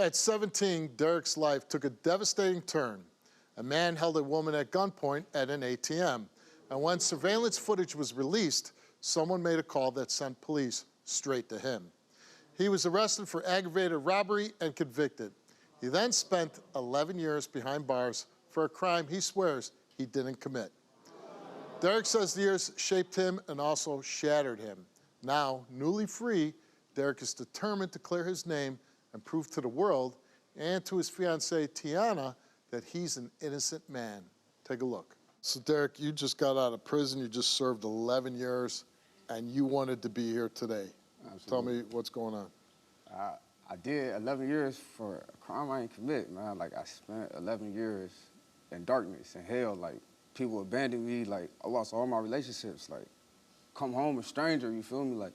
At 17, Derek's life took a devastating turn. A man held a woman at gunpoint at an ATM. And when surveillance footage was released, someone made a call that sent police straight to him. He was arrested for aggravated robbery and convicted. He then spent 11 years behind bars for a crime he swears he didn't commit. Derek says the years shaped him and also shattered him. Now, newly free, Derek is determined to clear his name and prove to the world and to his fiancée, Tiana, that he's an innocent man. Take a look. So, Derek, you just got out of prison. You just served 11 years, and you wanted to be here today. Absolutely. Tell me what's going on. I did 11 years for a crime I ain't commit, man. Like, I spent 11 years in darkness and hell. Like, people abandoned me. Like, I lost all my relationships. Like, come home a stranger, you feel me? Like,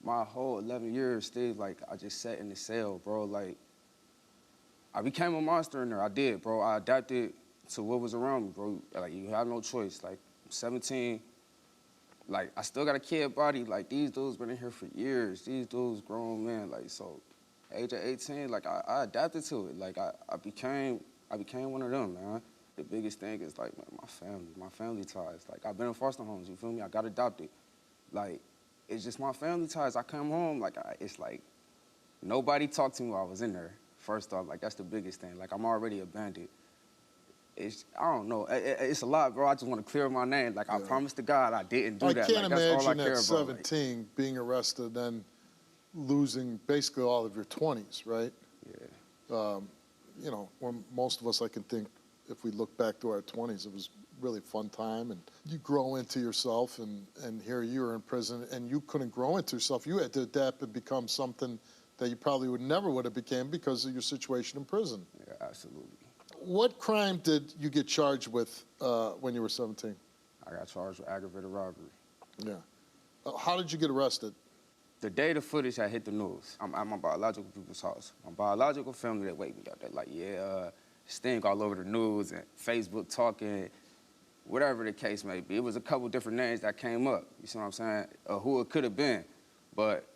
my whole 11 years, Steve, like, I just sat in the cell, bro. Like, I became a monster in there. I did, bro. I adapted to what was around me, bro. Like, you have no choice. Like, I'm 17. Like, I still got a kid body. Like, these dudes been in here for years. These dudes grown men. Like, so, age of 18, like, I adapted to it. Like, I became one of them, man. The biggest thing is, like, man, my family ties. Like, I've been in foster homes, you feel me? I got adopted. Like, it's just my family ties. I come home, like, it's like, nobody talked to me while I was in there. First off, like, that's the biggest thing. Like, I'm already abandoned. I don't know. It's a lot, bro. I just want to clear my name. Like, I promised to God I didn't do that. I can't like, that's all I imagine care at about. 17 like, being arrested and losing basically all of your 20s, right? Yeah. You know, when most of us, I can think, if we look back to our 20s, it was really a fun time, and you grow into yourself, and here you are in prison, and you couldn't grow into yourself. You had to adapt and become something that you probably never would have become because of your situation in prison. Yeah, absolutely. What crime did you get charged with when you were 17? I got charged with aggravated robbery. Yeah. How did you get arrested? The day the footage had hit the news, I'm at my biological people's house. My biological family, they wake me up. They're like, yeah, stink all over the news and Facebook talking, whatever the case may be. It was a couple different names that came up, you see what I'm saying, who it could have been. But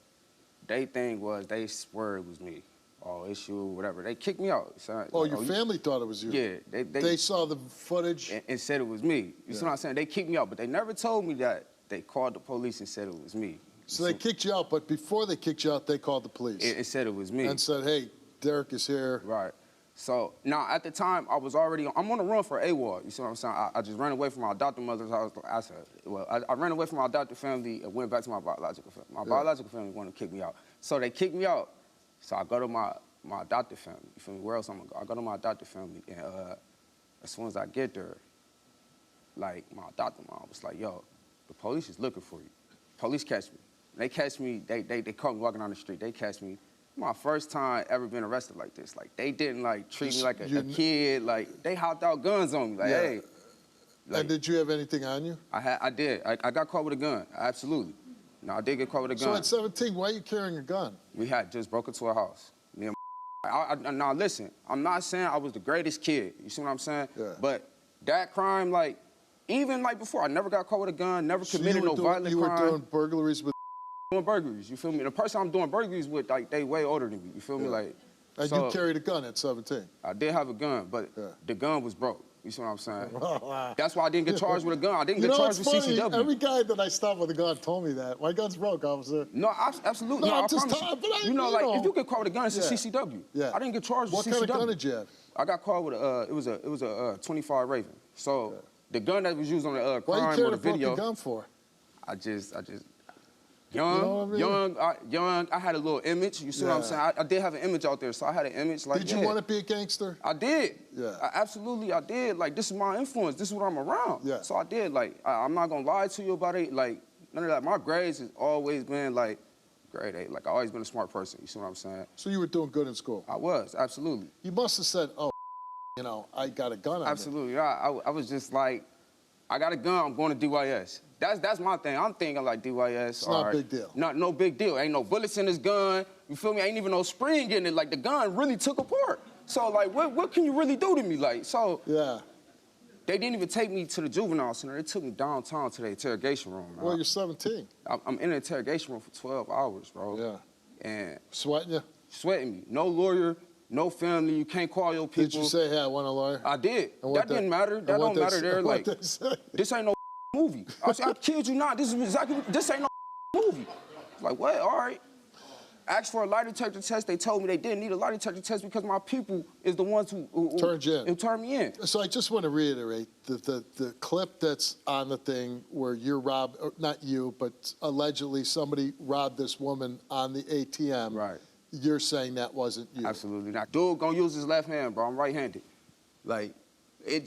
they thing was, they swear it was me. Oh, issue, whatever. They kicked me out. So, oh, your family thought it was you? Yeah. They saw the footage? And said it was me. You see what I'm saying? They kicked me out, but they never told me that they called the police and said it was me. So they kicked you out, but before they kicked you out, they called the police? It said it was me. And said, hey, Derek is here. Right. So, now, at the time, I'm on the run for AWOL, you see what I'm saying? I just ran away from my adopted mother's house. I ran away from my adopted family and went back to my biological family. My biological family wanted to kick me out. So they kicked me out. So I go to my adopted family, you feel me? Where else I'm gonna go? I go to my adopted family, and as soon as I get there, like, my adopted mom was like, yo, the police is looking for you. Police catch me. They catch me, they caught me walking on the street. They catch me. My first time ever being arrested like this. Like, they didn't, like, treat me like a kid. Like, they hopped out guns on me. Like, hey. Like, and did you have anything on you? I did. I got caught with a gun, absolutely. No, I did get caught with a gun. So at 17, why are you carrying a gun? We had just broke into a house. Me and now listen, I'm not saying I was the greatest kid, you see what I'm saying? Yeah. But that crime, like, even like before, I never got caught with a gun, never committed no violent crime. You were doing burglaries with... Doing burglaries, you feel me? The person I'm doing burglaries with, like, they way older than me, you feel me? Like, and so, you carried a gun at 17? I did have a gun, but the gun was broke. You see what I'm saying? That's why I didn't get charged with a gun. I didn't get charged with CCW. Every guy that I stopped with a gun told me that. My gun's broke, officer. No, absolutely. No, I I'm just promise talking, you. You know, like, if you get caught with a gun, it's a CCW. Yeah. I didn't get charged with CCW. What kind of gun did you have? I got caught with it was a 25 Raven. So the gun that was used on the crime or the video. What you carrying a gun for? I just young, I had a little image, you see what I'm saying? I did have an image out there, so I had an image like, did you want to be a gangster? I did. Yeah. Absolutely, I did. Like, this is my influence. This is what I'm around. Yeah. So I did. Like, I'm not going to lie to you about it. Like, none of that. My grades has always been, like, grade A. Like, I've always been a smart person, you see what I'm saying? So you were doing good in school? I was, absolutely. You must have said, oh, you know, I got a gun on me. Absolutely. I was just like, I got a gun, I'm going to DYS. That's my thing. I'm thinking like DYS. It's not a big deal. No big deal. Ain't no bullets in this gun. You feel me? Ain't even no spring in it. Like, the gun really took apart. So, like, what can you really do to me? Like, so. Yeah. They didn't even take me to the juvenile center. They took me downtown to the interrogation room. Well, you're 17. I'm in the interrogation room for 12 hours, bro. Yeah. And sweating you? Sweating me. No lawyer, no family, you can't call your people. Did you say, hey, I want a lawyer? I did. And That didn't matter. That don't matter there. Like, this ain't no movie. I said, I killed you not. This ain't no movie. Like, what? All right. Asked for a lie detector test. They told me they didn't need a lie detector test because my people is the ones who turned me in. So I just want to reiterate the clip that's on the thing where you're robbed, or not you, but allegedly somebody robbed this woman on the ATM. Right. You're saying that wasn't you. Absolutely not. Dude gonna use his left hand, bro. I'm right-handed. Like, it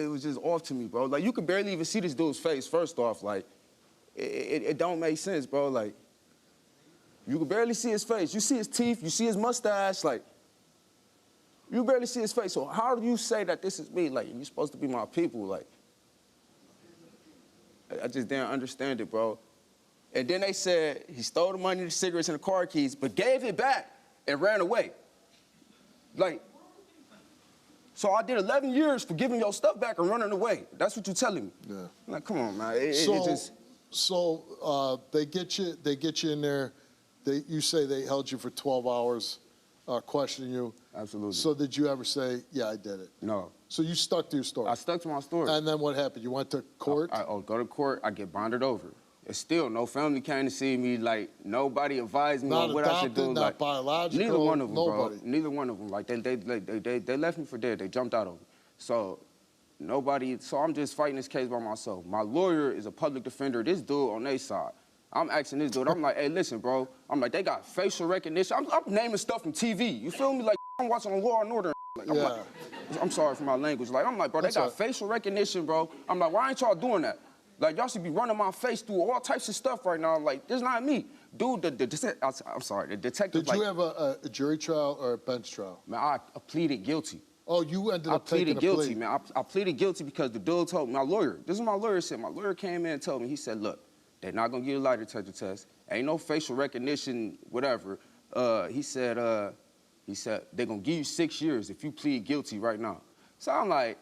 was just off to me, bro. Like, you could barely even see this dude's face, first off. Like, it don't make sense, bro. Like, you can barely see his face. You see his teeth, you see his mustache, like, you barely see his face. So how do you say that this is me? Like, you're supposed to be my people, like. I just didn't understand it, bro. And then they said he stole the money, the cigarettes, and the car keys, but gave it back and ran away. Like, so I did 11 years for giving your stuff back and running away. That's what you're telling me. Yeah. Like, come on, man. So they get you in there. You say they held you for 12 hours, questioning you. Absolutely. So did you ever say, yeah, I did it? No. So you stuck to your story? I stuck to my story. And then what happened? You went to court? I go to court, I get bonded over. It's still, no family came to see me, like, nobody advised me on what I should do. Not like, biological, neither one of them, nobody. bro. Neither one of them. Like, they left me for dead. They jumped out of me. So, so I'm just fighting this case by myself. My lawyer is a public defender. This dude on their side. I'm asking this dude, I'm like, hey, listen, bro. I'm like, they got facial recognition. I'm naming stuff from TV. You feel me? Like, I'm watching Law and Order. Like, I'm sorry for my language. Like, I'm like, bro, they got facial recognition, bro. I'm like, why ain't y'all doing that? Like, y'all should be running my face through all types of stuff right now. Like, this not me. Dude, I'm sorry, the detective. Did you have a jury trial or a bench trial? Man, I pleaded guilty. Oh, you ended up taking a plea. I pleaded guilty, man. I pleaded guilty because the dude told me, my lawyer, this is what my lawyer said. My lawyer came in and told me, he said, look, they're not gonna get a lie detector test. Ain't no facial recognition, whatever. He said they're gonna give you 6 years if you plead guilty right now. So I'm like,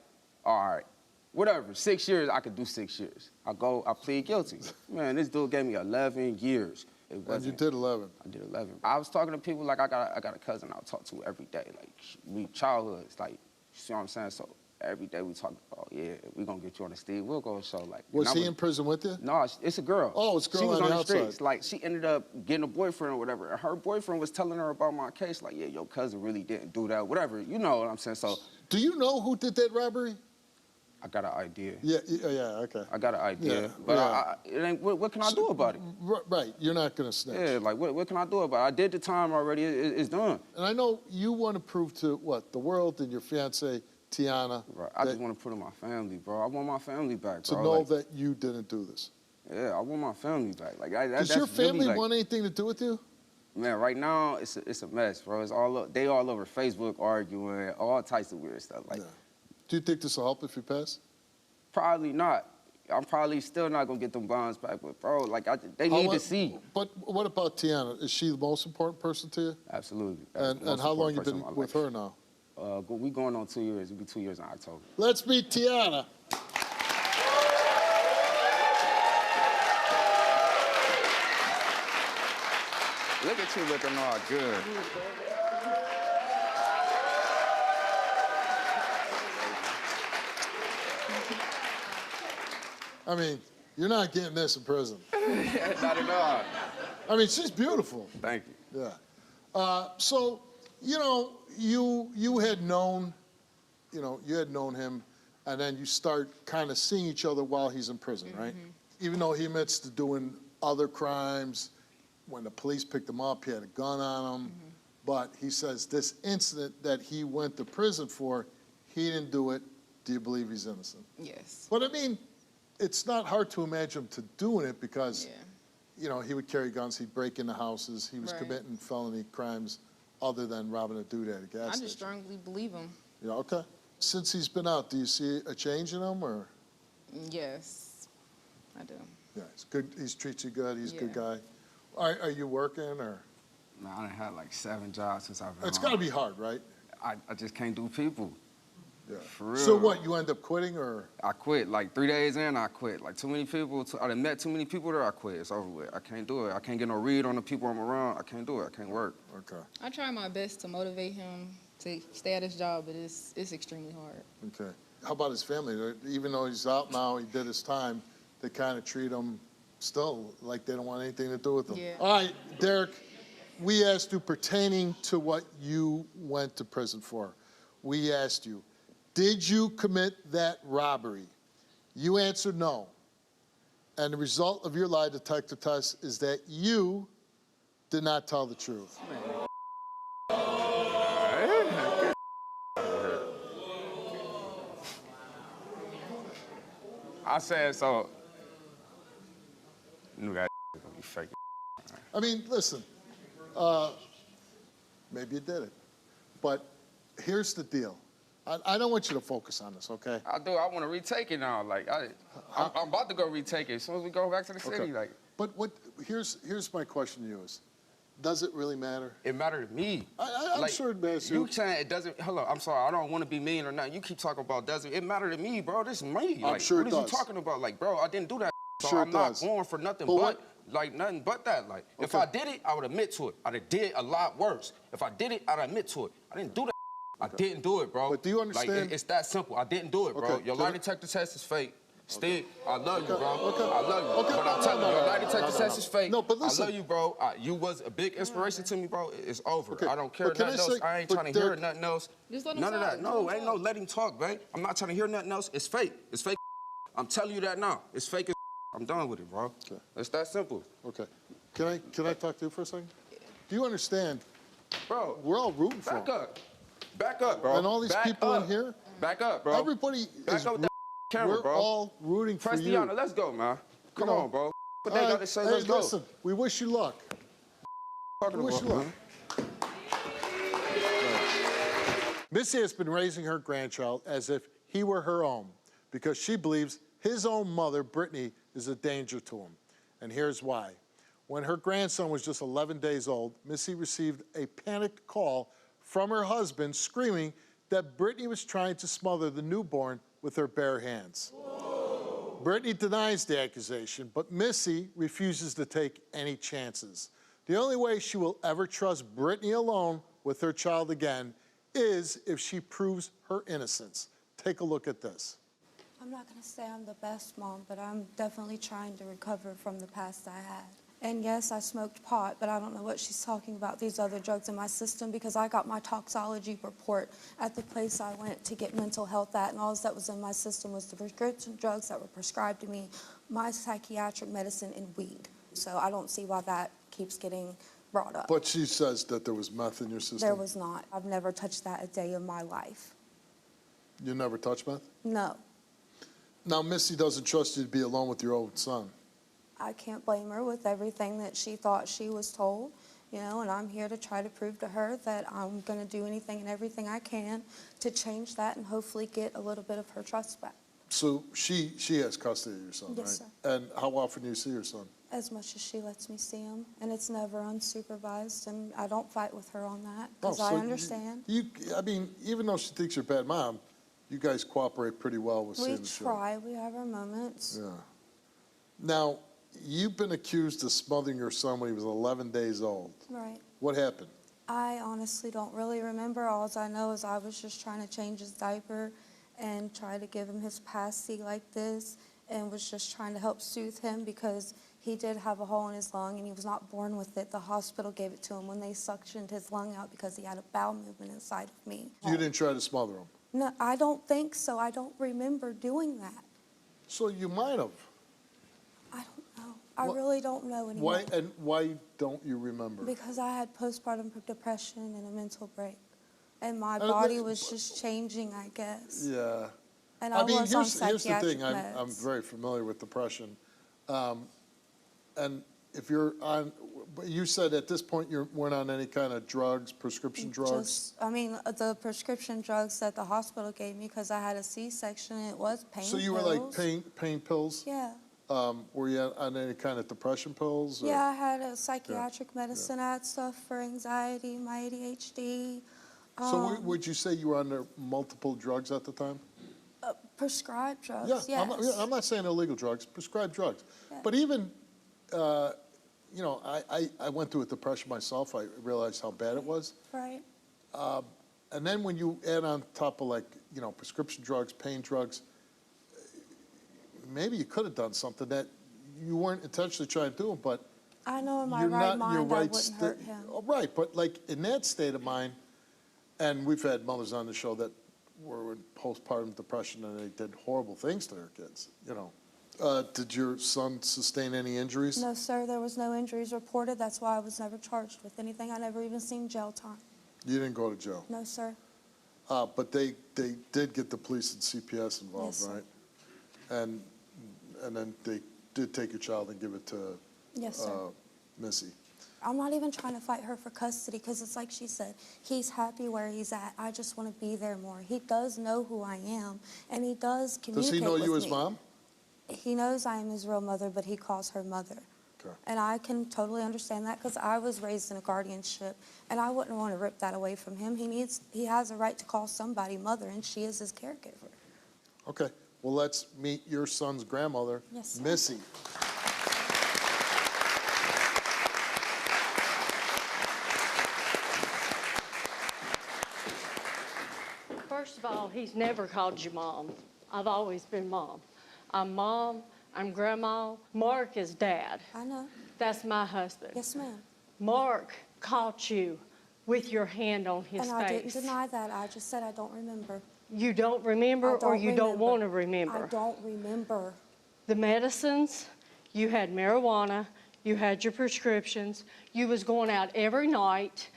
all right, whatever, 6 years, I could do 6 years. I plead guilty. Man, this dude gave me 11 years. And you did 11. I did 11. I was talking to people like I got a cousin I talk to every day. Like, we childhoods, like, you see what I'm saying? So every day we talk about, yeah, we gonna get you on the Steve Wilkos show. Like, was he in prison with you? No, it's a girl. Oh, it's a girl she was on the the outside. streets. Like, she ended up getting a boyfriend or whatever. And her boyfriend was telling her about my case. Like, yeah, your cousin really didn't do that, whatever. You know what I'm saying? So, do you know who did that robbery? I got an idea. Yeah, okay. I got an idea, yeah, but it ain't. What can I do about it? Right, you're not gonna snitch. Yeah, like what can I do about it? I did the time already. It's done. And I know you want to prove to what, the world and your fiance Tiana. Right. I just want to put in my family, bro. I want my family back, bro. To know that you didn't do this. Yeah, I want my family back. Like, does your family really, want anything to do with you? Man, right now it's a mess, bro. It's they all over Facebook arguing, all types of weird stuff. Like, do you think this will help if you pass? Probably not. I'm probably still not gonna get them bonds back, but bro, like they need to see. But what about Tiana? Is she the most important person to you? Absolutely. And how long you been with her now? We going on 2 years. It'll be 2 years in October. Let's meet Tiana. Look at you looking all good. I mean, you're not getting this in prison. Not at all. I mean, she's beautiful. Thank you. Yeah. So, you know, you had known him, and then you start kind of seeing each other while he's in prison, right? Even though he admits to doing other crimes, when the police picked him up, he had a gun on him. But he says this incident that he went to prison for, he didn't do it. Do you believe he's innocent? Yes. But I mean, it's not hard to imagine him to doing it because, you know, he would carry guns, he'd break into houses, he was committing felony crimes other than robbing a dude at a gas station. I just strongly believe him. Yeah, okay. Since he's been out, do you see a change in him, or? Yes, I do. Yeah, he's good. He treats you good. He's a good guy. Are you working, or? Man, I done had like 7 jobs since I've been It's home. got to be hard, right? I just can't do people. Yeah. For real. So what, you end up quitting or? I quit. Like 3 days in, I quit. Like too many people, I done met too many people there, I quit. It's over with. I can't do it. I can't get no read on the people I'm around. I can't do it. I can't work. Okay. I try my best to motivate him to stay at his job, but it's extremely hard. Okay. How about his family? Even though he's out now, he did his time, they kind of treat him still like they don't want anything to do with him. Yeah. All right, Derek, we asked you pertaining to what you went to prison for. We asked you, did you commit that robbery? You answered no. And the result of your lie detector test is that you did not tell the truth. I said so. Knew that gonna be fake. I mean, listen, maybe you did it. But here's the deal. I don't want you to focus on this, okay? I do. I want to retake it now. Like I'm about to go retake it as soon as we go back to the city. Okay. Like, But here's my question to you is, does it really matter? it mattered to me. I'm Like, sure it matters to you. You saying it doesn't? Hold on. I'm sorry. I don't want to be mean or nothing. You keep talking about doesn't. It mattered to me, bro. This is me. I'm Like, sure it what are does. you talking about? Like, bro, I didn't do that. So Sure it I'm not does. going for nothing But but what- like nothing but that. Like, if Okay. I did it, I would admit to it. I'd have did a lot worse. If I did it, I'd admit to it. I didn't do that. I didn't do it, bro. But do you understand- Like, it's that simple. I didn't do it, bro. Okay, Your can lie I- detector test is fake. Stick, I love you, Okay, bro. okay, I love you. okay, But no, I'm telling no, you, your no, lie no, detector no, test no. is fake. No, but listen. I love you, bro. You was a big inspiration to me, bro. It's over. Okay, I don't care but can nothing I else. say- I ain't but trying to hear Derek- nothing else. Just let him None of talk. that. Just No, let him ain't no talk. let him talk, babe. I'm not trying to hear nothing else. It's fake. It's fake. I'm telling you that now. It's fake as I'm done with it, bro. Okay. It's that simple. Okay. Can I talk to you for a second? Do you understand? Bro, We're all rooting for back him. up. Back up, bro. And all these Back people in up. here, Back up, bro. everybody Back is. up with that camera, We're bro. all rooting for Press you. Deanna, let's go, man. Come know, on, bro. What All they right, got to say, hey, let's go. listen, we wish you luck. Talking We wish about, you luck. man. Missy has been raising her grandchild as if he were her own because she believes his own mother, Brittany, is a danger to him. And here's why. When her grandson was just 11 days old, Missy received a panicked call from her husband screaming that Brittany was trying to smother the newborn with her bare hands. Whoa. Brittany denies the accusation, but Missy refuses to take any chances. The only way she will ever trust Brittany alone with her child again is if she proves her innocence. Take a look at this. I'm not going to say I'm the best mom, but I'm definitely trying to recover from the past I had. And yes, I smoked pot, but I don't know what she's talking about, these other drugs in my system, because I got my toxology report at the place I went to get mental health at, and all that was in my system was the prescription drugs that were prescribed to me, my psychiatric medicine, and weed. So I don't see why that keeps getting brought up. But she says that there was meth in your system. There was not. I've never touched that a day in my life. You never touched meth? No. Now, Missy doesn't trust you to be alone with your own son. I can't blame her with everything that she thought she was told, you know, and I'm here to try to prove to her that I'm going to do anything and everything I can to change that and hopefully get a little bit of her trust back. So she has custody of your son, Yes, right? sir. And how often do you see your son? As much as she lets me see him, and it's never unsupervised, and I don't fight with her on that because Oh, I so understand. I mean, even though she thinks you're a bad mom, you guys cooperate pretty well with seeing We the show. try. We have our moments. Yeah. Now, you've been accused of smothering your son when he was 11 days old. Right. What happened? I honestly don't really remember. All I know is I was just trying to change his diaper and try to give him his passy like this and was just trying to help soothe him because he did have a hole in his lung and he was not born with it. The hospital gave it to him when they suctioned his lung out because he had a bowel movement inside of me. You didn't try to smother him. No, I don't think so. I don't remember doing that. So you might have. I don't know. I What- really don't know anymore. Why don't you remember? Because I had postpartum depression and a mental break. And my And body li- was just changing, I guess. Yeah. And I was on here's the psychiatric thing. I'm meds. very familiar with depression. And if you're on, but you said at this point you weren't on any kind of drugs, prescription drugs? The prescription drugs that the hospital gave me because I had a C-section and it was pain So you were pills. like pain pills? Yeah. Were you on any kind of depression pills? or- Yeah, I had a psychiatric medicine. I had stuff for anxiety, my ADHD. So would you say you were under multiple drugs at the time? Prescribed drugs, Yeah, yes. I'm not saying illegal drugs, prescribed drugs. Yeah. But even, you know, I went through a depression myself. I realized how bad it was. Right. And then when you add on top of, like, you know, prescription drugs, pain drugs, maybe you could have done something that you weren't intentionally trying to do, but I know in my you're right not in your mind I right wouldn't hurt him. Oh, right, but like in that state of mind, and we've had mothers on the show that were in postpartum depression and they did horrible things to their kids, you know. Did your son sustain any injuries? No, sir, there was no injuries reported. That's why I was never charged with anything. I never even seen jail time. You didn't go to jail? No, sir. But they did get the police and CPS involved, Yes, sir. right? And then they did take your child and give it to Yes, sir. Missy. I'm not even trying to fight her for custody because it's like she said, he's happy where he's at. I just want to be there more. He does know who I am, and he does communicate Does he know with you as me. mom? He knows I am his real mother, but he calls her mother. Okay. And I can totally understand that because I was raised in a guardianship, and I wouldn't want to rip that away from him. He has a right to call somebody mother, and she is his caregiver. Okay. Well, let's meet your son's grandmother, Yes, sir. Missy. First of all, he's never called you mom. I've always been mom. I'm mom, I'm grandma. Mark is dad. I know. That's my husband. Yes, ma'am. Mark caught you with your hand on his And I didn't face. deny that. I just said I don't remember. You don't remember, I or you don't want to I remember. don't remember. The medicines, you had marijuana, you had your prescriptions, you was going out every night,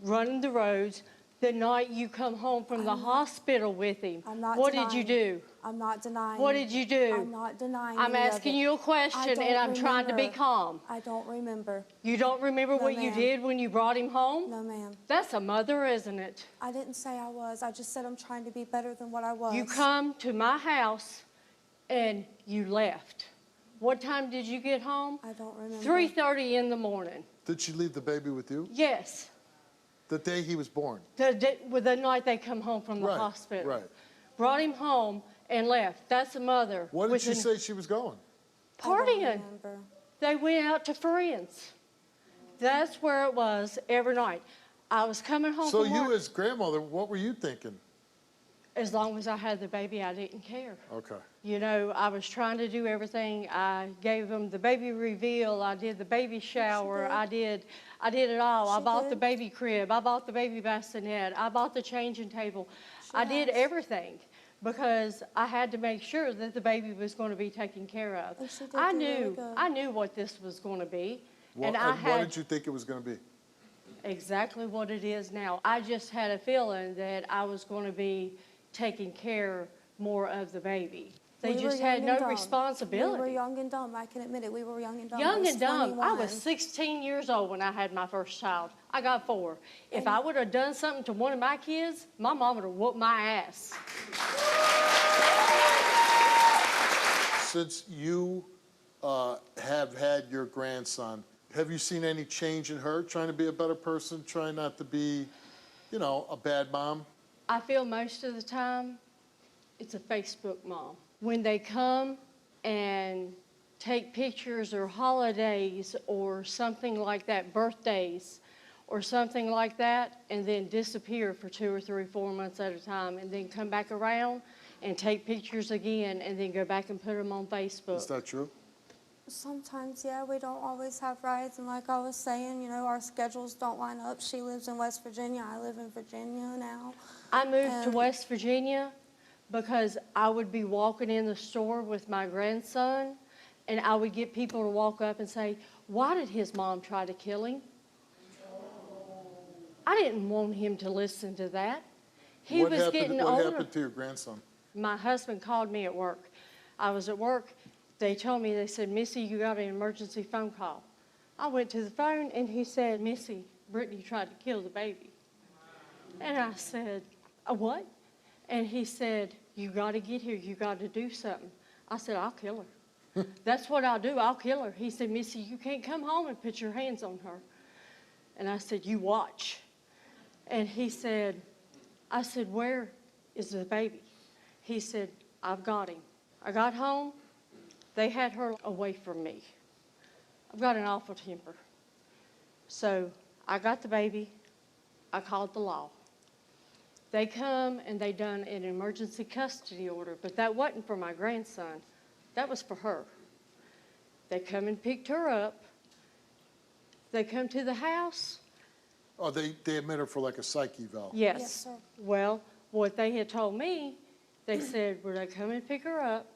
running the roads. The night you come home from the hospital with him, I'm not what denying. did you do? I'm not denying. What did you do? I'm not denying. I'm any of asking it. you a I question, don't and I'm trying to be remember. calm. I don't remember. You don't remember No, what you ma'am. did when you brought him home? No, ma'am. That's a mother, isn't it? I didn't say I was. I just said I'm trying to be better than what I was. You come to my house and you left. What time did you get home? I don't remember. 3:30 in the morning. Did she leave the baby with you? Yes. The day he was born? The night they come home from the Right, hospital. right. Brought him home and left. That's a mother. What did with she an- say she was going? I don't Partying. remember. They went out to friends. That's where it was every night. I was coming home So from you work. as grandmother, what were you thinking? As long as I had the baby, I didn't care. Okay. You know, I was trying to do everything. I gave them the baby reveal. I did the baby shower. did. I did it all. I She bought the did. baby crib. I bought the baby bassinet. I bought the changing table. I did has. everything because I had to make sure that the baby was going to be taken care of. And she did I do really knew, good. I knew what this was going to be, What, and I what had did you think it was going to be? exactly what it is now. I just had a feeling that I was going to be taking care more of the baby. They We were just had young no and dumb. responsibility. We were young and dumb. I can admit it. We were young and dumb. Young I and dumb. I 21. was 16 years old when I had my first child. I got 4. If I would have done something to one of my kids, my mom would have whooped my ass. Since you have had your grandson, have you seen any change in her, trying to be a better person, trying not to be, you know, a bad mom? I feel most of the time it's a Facebook mom. When they come and take pictures or holidays or something like that, birthdays or something like that, and then disappear for 2 or 3, 4 months at a time, and then come back around and take pictures again and then go back and put them on Facebook. Is that true? Sometimes, yeah, we don't always have rides. And like I was saying, you know, our schedules don't line up. She lives in West Virginia. I live in Virginia now. I moved to And- West Virginia because I would be walking in the store with my grandson, and I would get people to walk up and say, "Why did his mom try to kill him?" I didn't want him to listen to that. He What was happened, getting what older. happened to your grandson? My husband called me at work. I was at work. They told me, they said, "Missy, you got an emergency phone call." I went to the phone, and he said, "Missy, Brittany tried to kill the baby." And I said, "A what?" And he said, "You got to get here. You got to do something." I said, "I'll kill her." That's what I'll do. I'll kill her. He said, "Missy, you can't come home and put your hands on her." And I said, "You watch." And he said, I said, where is the baby? He said, I've got him. I got home, they had her away from me. I've got an awful temper. So I got the baby, I called the law. They come and they done an emergency custody order, but that wasn't for my grandson, that was for her. They come and picked her up. They come to the house. Oh, they admit her for like a psych eval. Yes. Yes, sir. Well, what they had told me, they said, we're going to come and pick her up,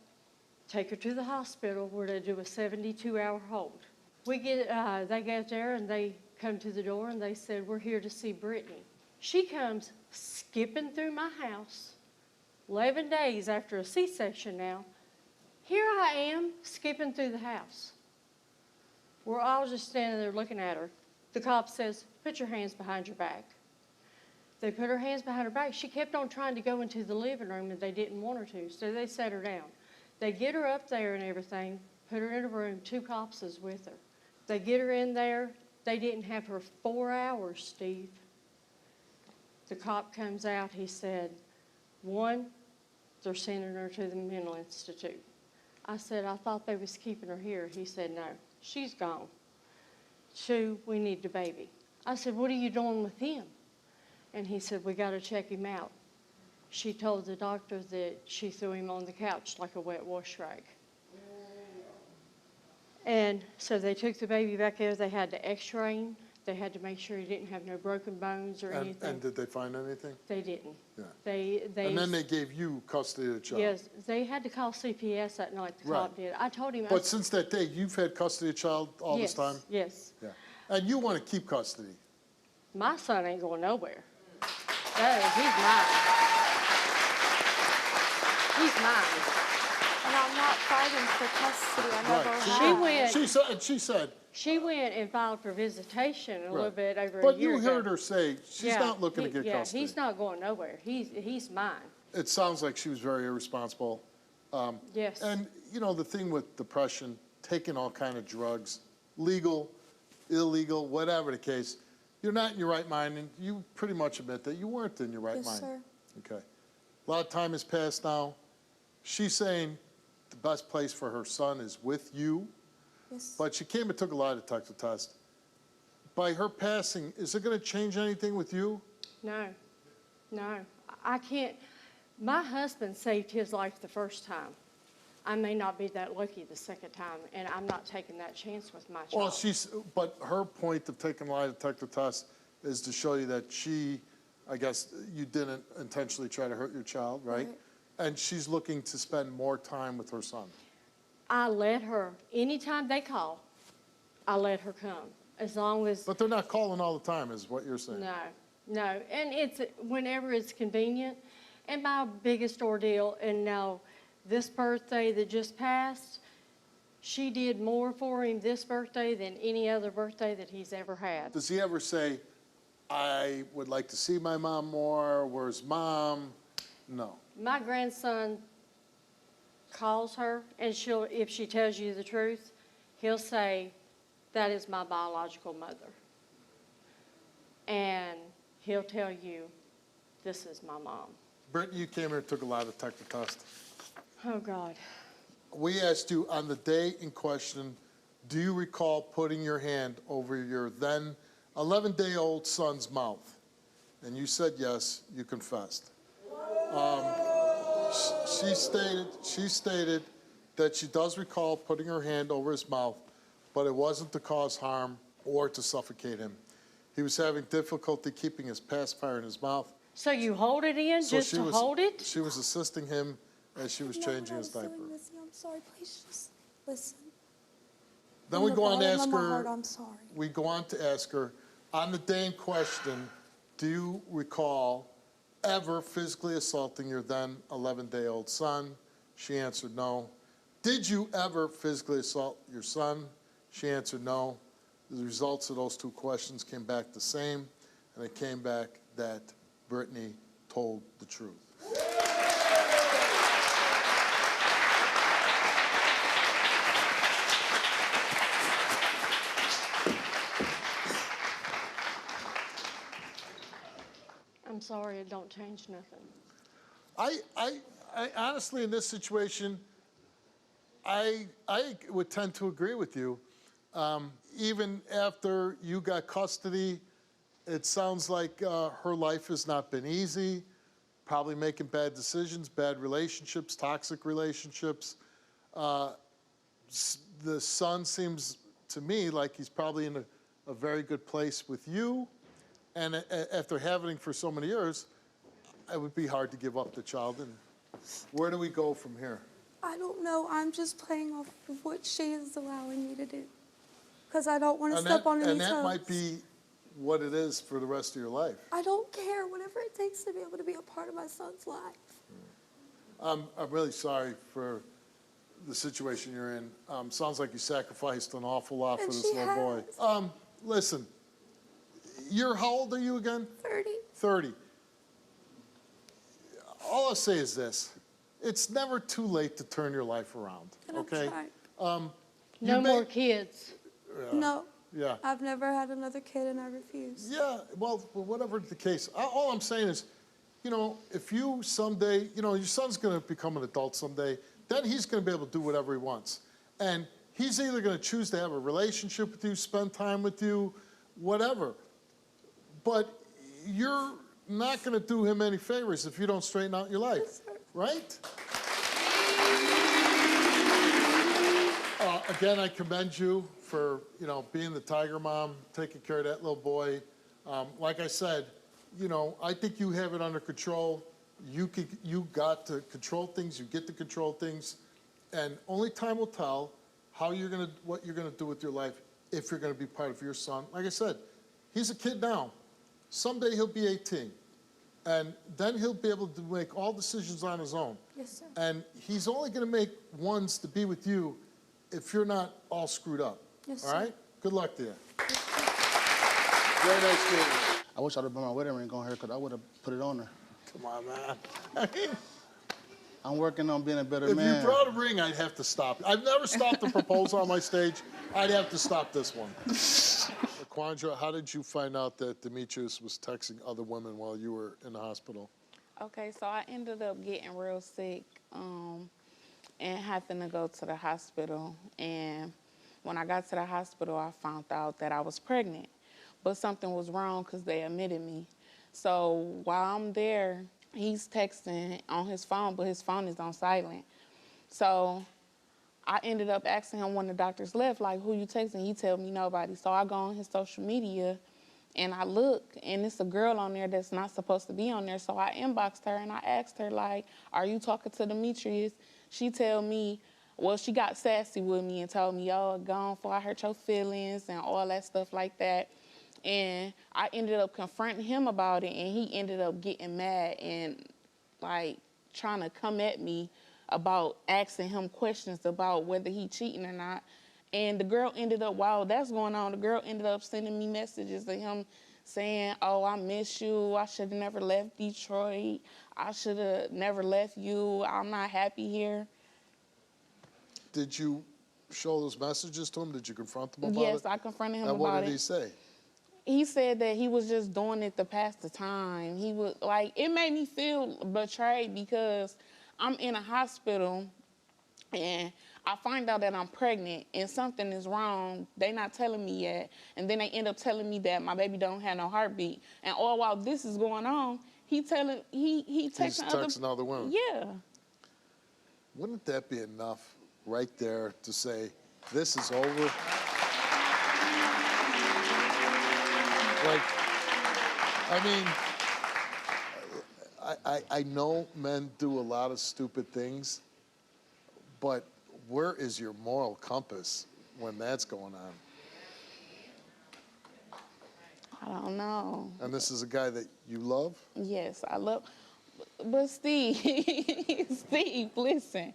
take her to the hospital, we're going to do a 72-hour hold. They get there and they come to the door and they said, we're here to see Brittany. She comes skipping through my house, 11 days after a C-section now. Here I am skipping through the house. We're all just standing there looking at her. The cop says, put your hands behind your back. They put her hands behind her back. She kept on trying to go into the living room and they didn't want her to, so they set her down. They get her up there and everything, put her in a room, 2 cops is with her. They get her in there. They didn't have her 4 hours, Steve. The cop comes out, he said, 1, they're sending her to the mental institute. I said, I thought they was keeping her here. He said, no, she's gone. 2, we need the baby. I said, what are you doing with him? And he said, we got to check him out. She told the doctor that she threw him on the couch like a wet wash rag. And so they took the baby back there. They had to x-ray him. They had to make sure he didn't have no broken bones or anything. And did they find anything? They didn't. Yeah. They And then they gave you custody of the child. Yes, they had to call CPS that night, the Right. cop did. I told him. But since that day, you've had custody of the child all this time? Yes. Yeah. And you want to keep custody? My son ain't going nowhere. He's mine. He's mine. And I'm not fighting for custody. I never have. She went. She went and filed for visitation a little bit over a But year you ago. heard her say she's not looking to get custody. He's not going nowhere. He's mine. It sounds like she was very irresponsible. Yes. And, you know, the thing with depression, taking all kind of drugs, legal, illegal, whatever the case, you're not in your right mind, and you pretty much admit that you weren't in your right Yes, mind. sir. Okay. A lot of time has passed now. She's saying the best place for her son is with you, Yes. but she came and took a lie detector test. By her passing, is it going to change anything with you? No. I can't. My husband saved his life the first time. I may not be that lucky the second time, and I'm not taking that chance with my child. Well, but her point of taking the lie detector test is to show you that I guess, you didn't intentionally try to hurt your child, right? Right. And she's looking to spend more time with her son. I let her, anytime they call, I let her come, as long as, But they're not calling all the time, is what you're saying. no. And it's whenever it's convenient. And my biggest ordeal, and now this birthday that just passed, she did more for him this birthday than any other birthday that he's ever had. Does he ever say, I would like to see my mom more, where's mom? No. My grandson calls her, and if she tells you the truth, he'll say, that is my biological mother. And he'll tell you, this is my mom. Brittany, you came here and took a lie detector test. Oh, God. We asked you on the day in question, do you recall putting your hand over your then 11-day-old son's mouth? And you said yes, you confessed. She stated that she does recall putting her hand over his mouth, but it wasn't to cause harm or to suffocate him. He was having difficulty keeping his pacifier in his mouth. So you hold it in So just to hold it? She was assisting him as she was You know changing when I his was diaper. doing this, I'm sorry. Please just listen. Then From we the go on to bottom ask of my her. heart, I'm sorry. We go on to ask her, on the day in question, do you recall ever physically assaulting your then 11-day-old son? She answered no. Did you ever physically assault your son? She answered no. The results of those 2 questions came back the same, and it came back that Brittany told the truth. sorry, it don't change nothing. I honestly, in this situation, I would tend to agree with you. Even after you got custody, it sounds like her life has not been easy, probably making bad decisions, bad relationships, toxic relationships. The son seems to me like he's probably in a very good place with you. And after having him for so many years, it would be hard to give up the child. And where do we go from here? I don't know. I'm just playing off of what she is allowing me to do. Because I don't want to step on any toes. And that might be what it is for the rest of your life. I don't care. Whatever it takes to be able to be a part of my son's life. I'm really sorry for the situation you're in. Sounds like you sacrificed an awful lot for this little boy. Listen, how old are you again? 30. 30. All I'll say is this. It's never too late to turn your life around, And okay? I'm trying. No more kids. No. Yeah. I've never had another kid and I refuse. Yeah, well, whatever the case. All I'm saying is, if you someday, your son's going to become an adult someday, then he's going to be able to do whatever he wants. And he's either going to choose to have a relationship with you, spend time with you, whatever. But you're not going to do him any favors if you don't straighten out your life, Yes, sir. right? Again, I commend you for, being the tiger mom, taking care of that little boy. Like I said, I think you have it under control. You got to control things. You get to control things, and only time will tell what you're gonna do with your life if you're gonna be part of your son. Like I said, he's a kid now. Someday he'll be 18, and then he'll be able to make all decisions on his own. Yes, sir. And he's only gonna make ones to be with you if you're not all screwed up. Yes, all sir. right? Good luck to you. Very nice meeting you. I wish I'd have brought my wedding ring on her because I would have put it on her. Come on, man. I mean, I'm working on being a better if man. you brought a ring, I'd have to stop. I've never stopped a proposal on my stage. I'd have to stop this one. Quandra, how did you find out that Demetrius was texting other women while you were in the hospital? Okay, so I ended up getting real sick and having to go to the hospital. And when I got to the hospital, I found out that I was pregnant. But something was wrong because they admitted me. So while I'm there, he's texting on his phone, but his phone is on silent. So I ended up asking him when the doctors left, like, who you texting? He tell me nobody. So I go on his social media and I look, and it's a girl on there that's not supposed to be on there. So I inboxed her and I asked her, like, are you talking to Demetrius? She tell me, well, she got sassy with me and told me, oh, gone for I hurt your feelings and all that stuff like that. And I ended up confronting him about it, and he ended up getting mad and, like, trying to come at me about asking him questions about whether he cheating or not. And the girl ended up, while that's going on, the girl ended up sending me messages of him saying, oh, I miss you. I should have never left Detroit. I should have never left you. I'm not happy here. Did you show those messages to him? Did you confront him about it? Yes, I confronted him and about it. what did he say? He said that he was just doing it to pass the time. He was like, it made me feel betrayed because I'm in a hospital and I find out that I'm pregnant and something is wrong. They not telling me yet. And then they end up telling me that my baby don't have no heartbeat. And all while this is going on, he's texting other women. Yeah. Wouldn't that be enough right there to say, this is over? Like, I mean, I know men do a lot of stupid things, but where is your moral compass when that's going on? I don't know. And this is a guy that you love? Yes, I love. But Steve, Steve, listen.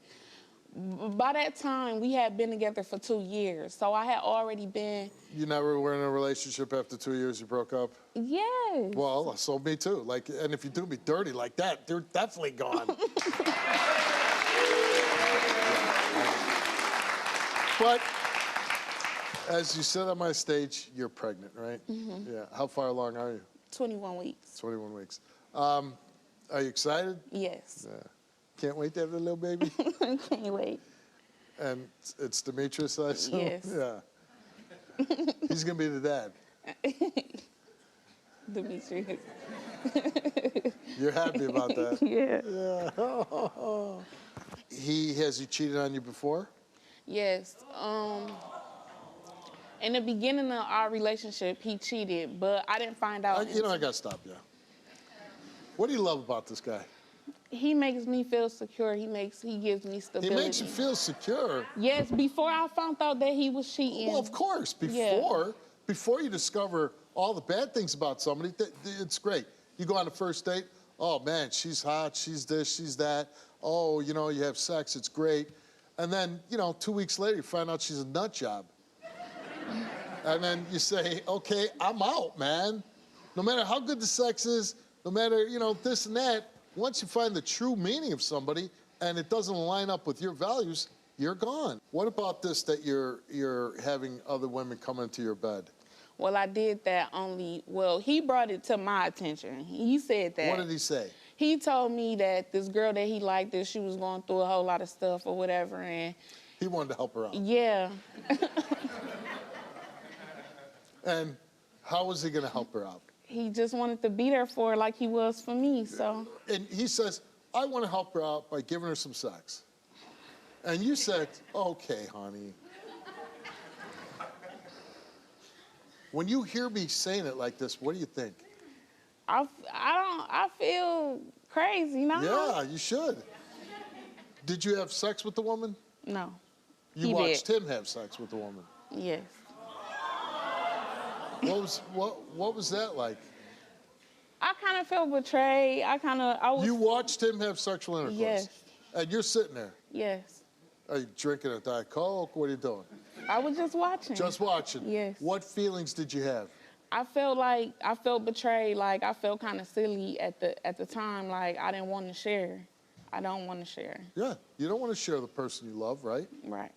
By that time, we had been together for 2 years, so I had already been. You never were in a relationship after 2 years you broke up? Yes. Well, so me too. Like, and if you do me dirty like that, they're definitely gone. But as you said on my stage, you're pregnant, right? Mm-hmm. Yeah. How far along are you? 21 weeks. 21 weeks. Are you excited? Yes. Yeah. Can't wait to have a little baby? Can't wait. And it's Demetrius, I assume? Yes. Yeah. He's going to be the dad. Demetrius. You're happy about that? Yeah. Yeah. Has he cheated on you before? Yes. In the beginning of our relationship, he cheated, but I didn't find out. I got to stop you. What do you love about this guy? He makes me feel secure. He gives me He stability. makes you feel secure. Yes, before I found out that he was cheating. Well, of course. Before you discover all the bad things about somebody, it's great. You go on a first date, oh, man, she's hot, she's this, she's that. Oh, you have sex, it's great. And then, 2 weeks later, you find out she's a nut job. And then you say, okay, I'm out, man. No matter how good the sex is, no matter, this and that, once you find the true meaning of somebody and it doesn't line up with your values, you're gone. What about this that you're having other women come into your bed? Well, I did that he brought it to my attention. He said that. What did he say? He told me that this girl that he liked, that she was going through a whole lot of stuff or whatever, and... He wanted to help her out. Yeah. And how was he going to help her out? He just wanted to be there for her like he was for me, so... And he says, I want to help her out by giving her some sex. And you said, okay, honey. When you hear me saying it like this, what do you think? I feel crazy now. Yeah, you should. Did you have sex with the woman? No. You watched him have sex with the woman? Yes. What was that like? I kind of felt betrayed. You watched him have sexual intercourse? Yes. And you're sitting there? Yes. Are you drinking a Diet Coke? What are you doing? I was just watching. Just watching? Yes. What feelings did you have? I felt betrayed. Like, I felt kind of silly at the time. Like, I didn't want to share. I don't want to share. Yeah, you don't want to share the person you love, right? Right.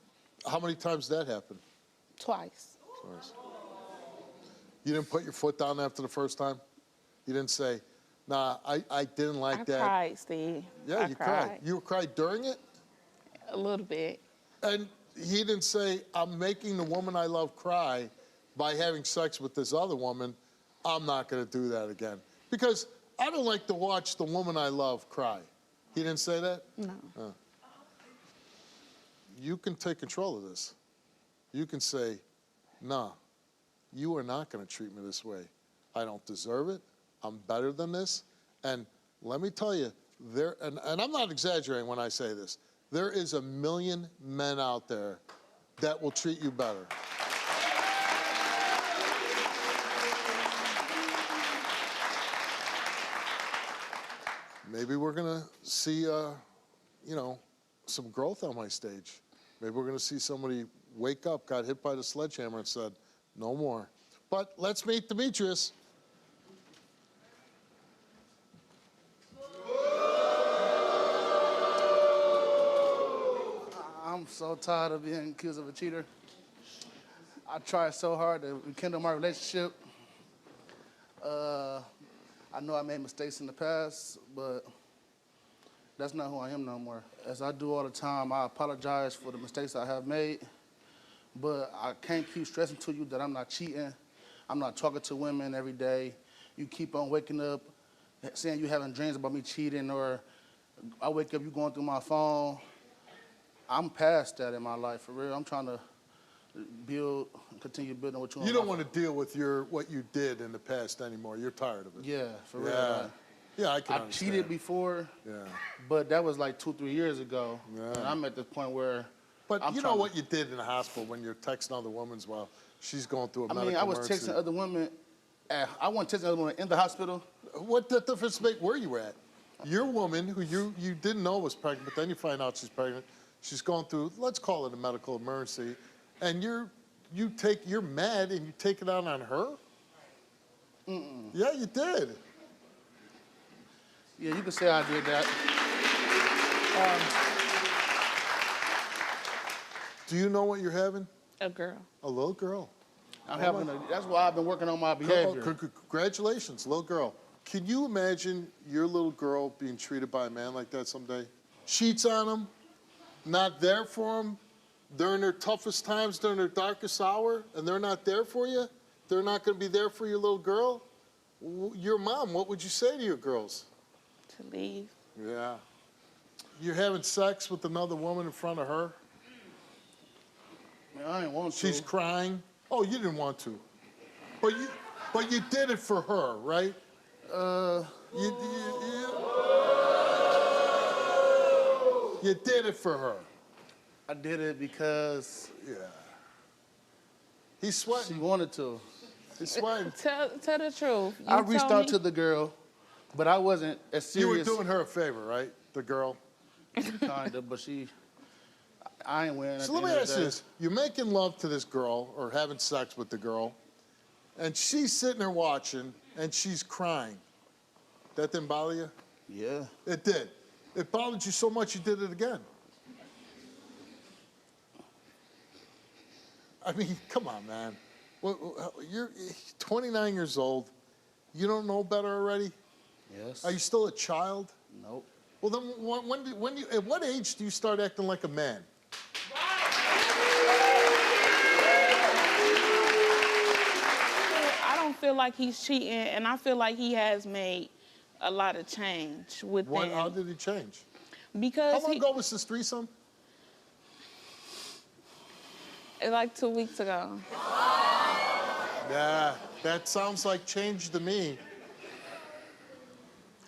How many times did that happen? Twice. Twice. You didn't put your foot down after the first time? You didn't say, nah, I didn't like that. I cried, Steve. Yeah, you cried. You cried during it? A little bit. And he didn't say, I'm making the woman I love cry by having sex with this other woman. I'm not going to do that again. Because I don't like to watch the woman I love cry. He didn't say that? No. You can take control of this. You can say, nah, you are not going to treat me this way. I don't deserve it. I'm better than this. And let me tell you, and I'm not exaggerating when I say this, there is 1 million men out there that will treat you better. Maybe we're going to see, some growth on my stage. Maybe we're going to see somebody wake up, got hit by the sledgehammer and said, no more. But let's meet Demetrius. I'm so tired of being accused of a cheater. I tried so hard to rekindle my relationship. I know I made mistakes in the past, but that's not who I am no more. As I do all the time, I apologize for the mistakes I have made, but I can't keep stressing to you that I'm not cheating. I'm not talking to women every day. You keep on waking up saying you're having dreams about me cheating, or I wake up, you going through my phone. I'm past that in my life, for real. I'm trying to continue building what you don't want to deal with what you did in the past anymore. You're tired of it. Yeah, for real. Yeah, I can I've understand. cheated before, Yeah. but that was like 2-3 years ago. Yeah. And I'm at the point where But you know what you did in the hospital when you're texting other women while she's going through a medical I was emergency. texting other women. I wasn't texting other women in the hospital. What the difference make where you were at? Your woman, who you didn't know was pregnant, but then you find out she's pregnant. She's going through, let's call it a medical emergency, and you're mad and you take it out on her? Mm-mm. Yeah, you did. Yeah, you can say I did that. Do you know what you're having? A girl. A little girl. That's why I've been working on my behavior. Congratulations, little girl. Can you imagine your little girl being treated by a man like that someday? Cheats on him, not there for him during their toughest times, during their darkest hour, and they're not there for you? They're not going to be there for your little girl? Your mom, what would you say to your girls? To leave. Yeah. You're having sex with another woman in front of her? Man, I ain't want to. She's crying? Oh, you didn't want to. But you did it for her, right? You did it for her. I did it because Yeah. He's sweating. she wanted to. He's sweating. Tell the truth. You I reached told out me- to the girl, but I wasn't as You were serious. doing her a favor, right? The girl. Kinda, but I ain't winning. So let me ask you this. You're making love to this girl or having sex with the girl, and she's sitting there watching, and she's crying. That didn't bother you? Yeah. It did. It bothered you so much you did it again. I mean, come on, man. You're 29 years old. You don't know better already? Yes. Are you still a child? Nope. Well, then at what age do you start acting like a man? I don't feel like he's cheating, and I feel like he has made a lot of change with them. How did he change? Because How long ago was this threesome? like 2 weeks ago. Yeah, that sounds like change to me.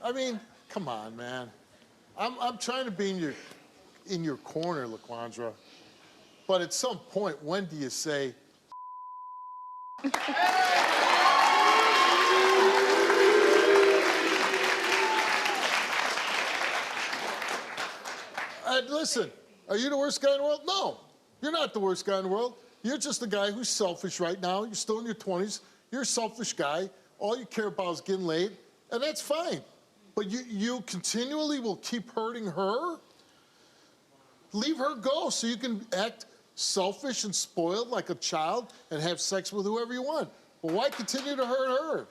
I mean, come on, man. I'm trying to be in your corner, LaQuandra. But at some point, when do you say? Listen, are you the worst guy in the world? No, you're not the worst guy in the world. You're just a guy who's selfish right now. You're still in your 20s. You're a selfish guy. All you care about is getting laid, and that's fine. But you continually will keep hurting her? Leave her go so you can act selfish and spoiled like a child and have sex with whoever you want. Well, why continue to hurt her?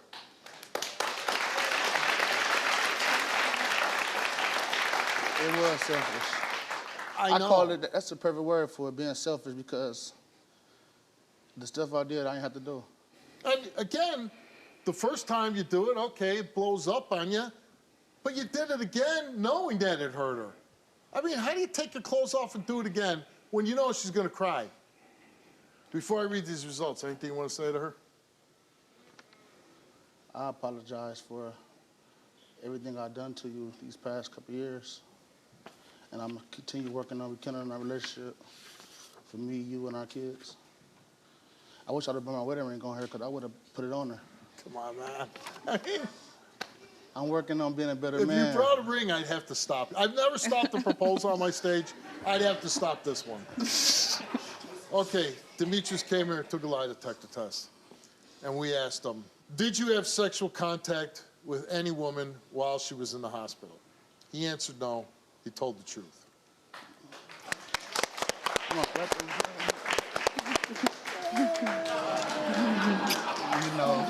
It was selfish. I know. call it, that's the perfect word for it, being selfish, because the stuff I did, I didn't have to do. And again, the first time you do it, okay, it blows up on you. But you did it again knowing that it hurt her. I mean, how do you take your clothes off and do it again when you know she's going to cry? Before I read these results, anything you want to say to her? I apologize for everything I've done to you these past couple years. And I'm going to continue working on rekindling our relationship for me, you, and our kids. I wish I'd have brought my wedding ring on her, because I would have put it on her. Come on, man. I mean, I'm working on being a better if man. you brought a ring, I'd have to stop. I've never stopped a proposal on my stage. I'd have to stop this one. Okay, Demetrius came here and took a lie detector test. And we asked him, did you have sexual contact with any woman while she was in the hospital? He answered no. He told the truth. Come on, clap them hands. You know.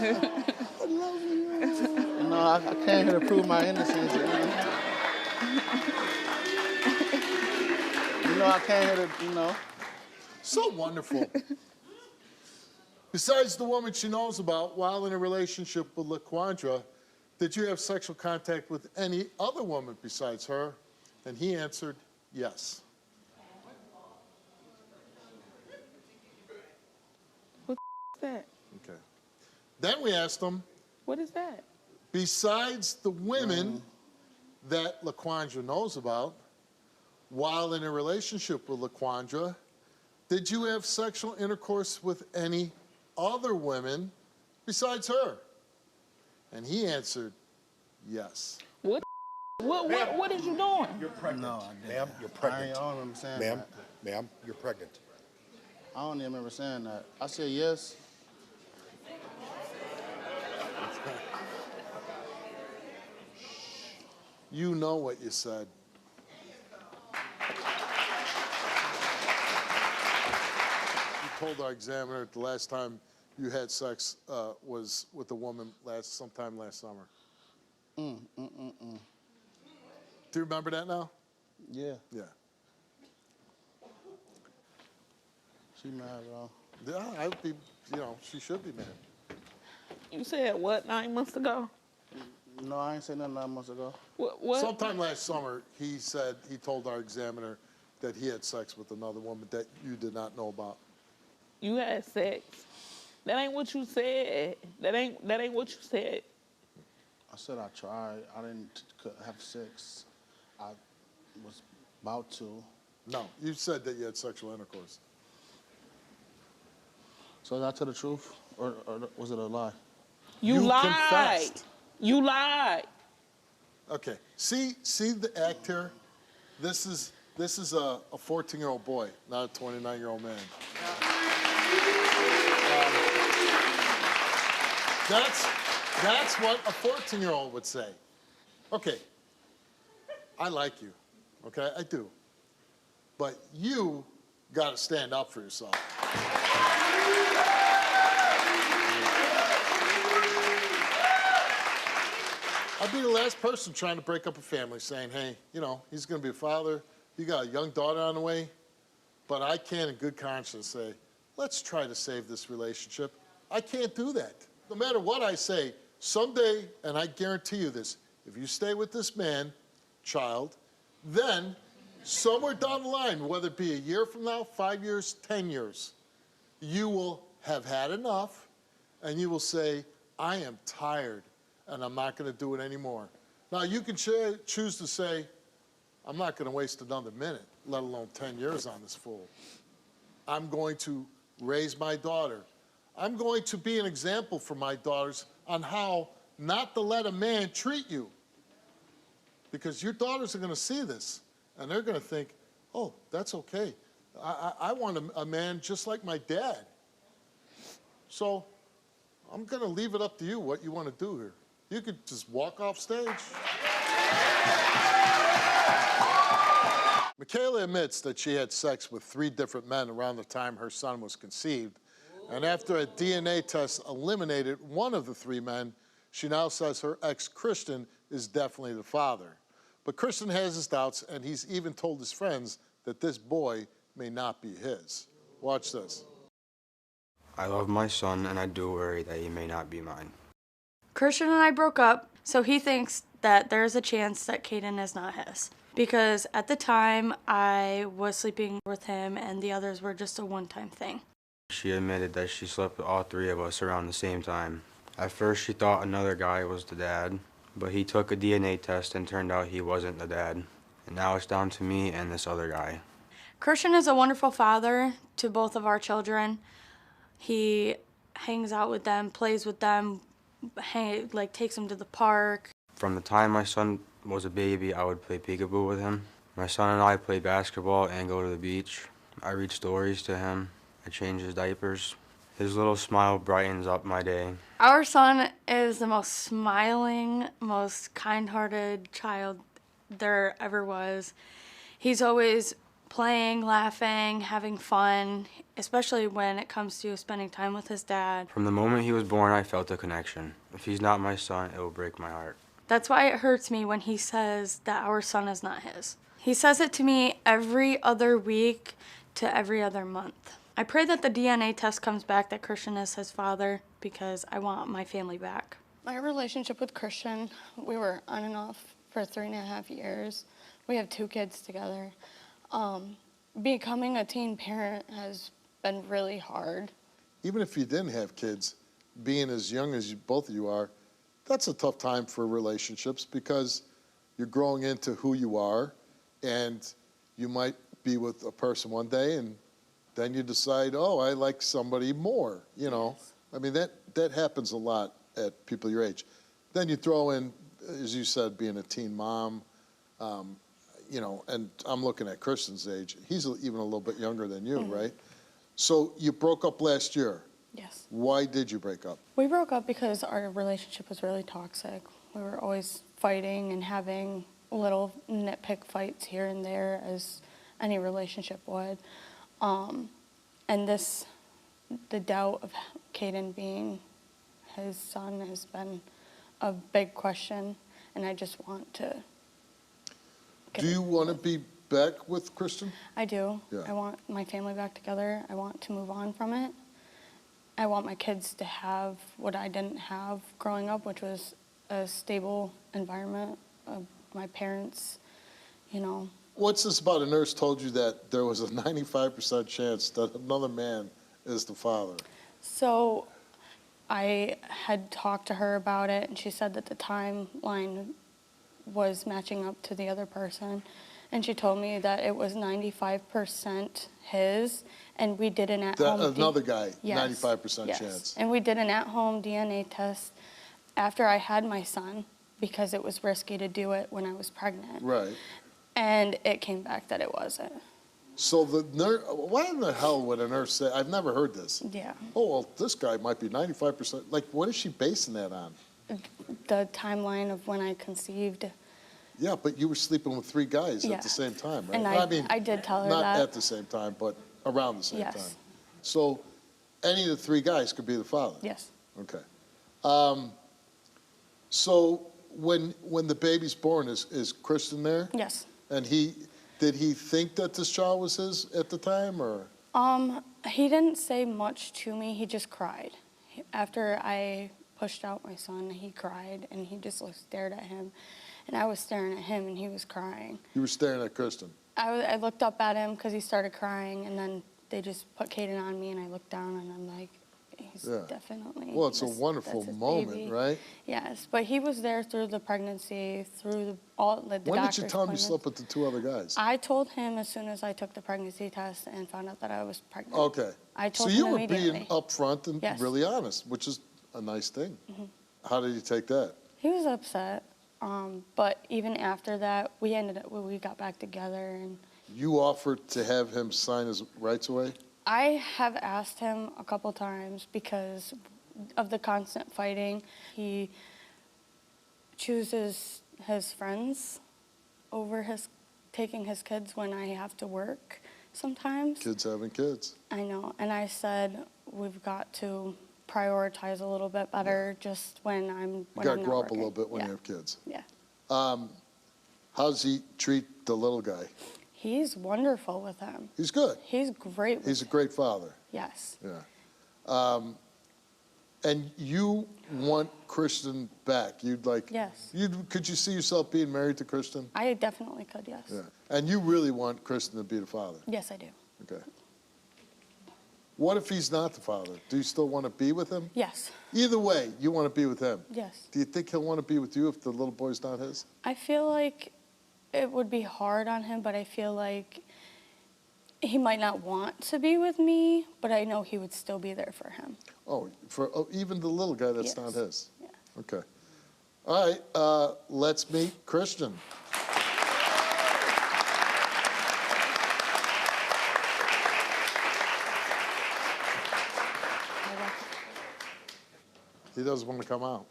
I love you. You know, I came here to prove my innocence. You know, I came here to, you know. So wonderful. Besides the woman she knows about while in a relationship with LaQuandra, did you have sexual contact with any other woman besides her? And he answered yes. What is that? Okay. Then we asked him, What is that? besides the women that LaQuandra knows about, while in a relationship with LaQuandra, did you have sexual intercourse with any other women besides her? And he answered yes. What is you doing? You're pregnant. No, I didn't. Ma'am, you're I pregnant. don't remember saying Ma'am, that. ma'am, you're pregnant. I don't even remember saying that. I said yes. You know what you said. You told our examiner the last time you had sex was with a woman sometime last summer. Do you remember that now? Yeah, Yeah. she mad, bro. Yeah, I would be, she should be mad. You said what, 9 months ago? No, I ain't say nothing 9 months ago. What? Sometime last summer, he told our examiner that he had sex with another woman that you did not know about. You had sex. That ain't what you said. That ain't what you said. I said I tried. I didn't have sex. I was about to. No, you said that you had sexual intercourse. So did I tell the truth, or was it a lie? You lied. Confessed. You lied. Okay. See the act here? This is a 14-year-old boy, not a 29-year-old man. That's what a 14-year-old would say. Okay. I like you. Okay, I do. But you got to stand up for yourself. I'd be the last person trying to break up a family saying, hey, he's going to be a father. You got a young daughter on the way. But I can't in good conscience say, let's try to save this relationship. I can't do that. No matter what I say, someday, and I guarantee you this, if you stay with this man, child, then somewhere down the line, whether it be a year from now, 5 years, 10 years, you will have had enough, and you will say, I am tired, and I'm not going to do it anymore. Now, you can choose to say, I'm not going to waste another minute, let alone 10 years on this fool. I'm going to raise my daughter. I'm going to be an example for my daughters on how not to let a man treat you. Because your daughters are going to see this, and they're going to think, oh, that's okay. I want a man just like my dad. So I'm going to leave it up to you what you want to do here. You could just walk off stage. Michaela admits that she had sex with 3 different men around the time her son was conceived. And after a DNA test eliminated one of the 3 men, she now says her ex, Christian, is definitely the father. But Christian has his doubts, and he's even told his friends that this boy may not be his. Watch this. I love my son, and I do worry that he may not be mine. Christian and I broke up, so he thinks that there's a chance that Caden is not his. Because at the time, I was sleeping with him, and the others were just a one-time thing. She admitted that she slept with all 3 of us around the same time. At first, she thought another guy was the dad, but he took a DNA test and turned out he wasn't the dad. And now it's down to me and this other guy. Christian is a wonderful father to both of our children. He hangs out with them, plays with them, takes them to the park. From the time my son was a baby, I would play peekaboo with him. My son and I play basketball and go to the beach. I read stories to him. I change his diapers. His little smile brightens up my day. Our son is the most smiling, most kind-hearted child there ever was. He's always playing, laughing, having fun, especially when it comes to spending time with his dad. From the moment he was born, I felt a connection. If he's not my son, it will break my heart. That's why it hurts me when he says that our son is not his. He says it to me every other week to every other month. I pray that the DNA test comes back that Christian is his father because I want my family back. My relationship with Christian, we were on and off for 3.5 years. We have 2 kids together. Becoming a teen parent has been really hard. Even if you didn't have kids, being as young as both of you are, that's a tough time for relationships because you're growing into who you are, and you might be with a person one day and then you decide, oh, I like somebody more, Yes. I mean, that happens a lot at people your age. Then you throw in, as you said, being a teen mom, and I'm looking at Christian's age. He's even a little bit younger than you, right? So you broke up last year. Yes. Why did you break up? We broke up because our relationship was really toxic. We were always fighting and having little nitpick fights here and there, as any relationship would. And the doubt of Caden being his son has been a big question. and I just want to. Do you want to be back with Kristen? I do. Yeah. I want my family back together. I want to move on from it. I want my kids to have what I didn't have growing up, which was a stable environment of my parents, you know. What's this about a nurse told you that there was a 95% chance that another man is the father? So I had talked to her about it, and she said that the timeline was matching up to the other person. And she told me that it was 95% his, and we did an at-home... Another guy, Yes. 95% Yes. chance. And we did an at-home DNA test after I had my son, because it was risky to do it when I was pregnant. Right. And it came back that it wasn't. So the nurse, why in the hell would a nurse say, I've never heard this. Yeah. Oh, well, this guy might be 95%. Like, what is she basing that on? The timeline of when I conceived. Yeah, but you were sleeping with 3 guys Yeah. at the same time, right? And I did tell her not that. at the same time, but around the same Yes. time. So any of the 3 guys could be the father? Yes. Okay. So when the baby's born, is Christian there? Yes. And did he think that this child was his at the time, or? He didn't say much to me. He just cried. After I pushed out my son, he cried, and he just stared at him. And I was staring at him, and he was crying. You were staring at Kristen? I looked up at him because he started crying, and then they just put Caden on me, and I looked down, and I'm like, he's definitely... Well, it's a wonderful that's his moment, baby. right? Yes, but he was there through the pregnancy, through all the When did you doctor's tell him you appointments. slept with the 2 other guys? I told him as soon as I took the pregnancy test and found out that I was pregnant. Okay. I told so you him were immediately. being upfront and Yes. really honest, which is a nice thing. Mhm. How did he take that? He was upset, but even after that, we got back together, and You offered to have him sign his rights away? I have asked him a couple times because of the constant fighting. He chooses his friends over taking his kids when I have to work sometimes. Kids having kids. I know, and I said we've got to prioritize a little bit better just when I'm You when got I'm to not grow up a working. little bit when Yeah. you have kids. Yeah. How does he treat the little guy? He's wonderful with him. He's good. He's great with He's a great father. Yes. Yeah. And you want Kristen back? You'd like? Yes. Could you see yourself being married to Kristen? I definitely could, yes. Yeah. And you really want Kristen to be the father? Yes, I do. Okay. What if he's not the father? Do you still want to be with him? Yes. Either way, you want to be with him? Yes. Do you think he'll want to be with you if the little boy's not his? I feel like it would be hard on him, but I feel like he might not want to be with me, but I know he would still be there for him. Oh, even the little guy that's not Yes. his? Yeah. Okay. All right, let's meet Christian. He doesn't want to come out.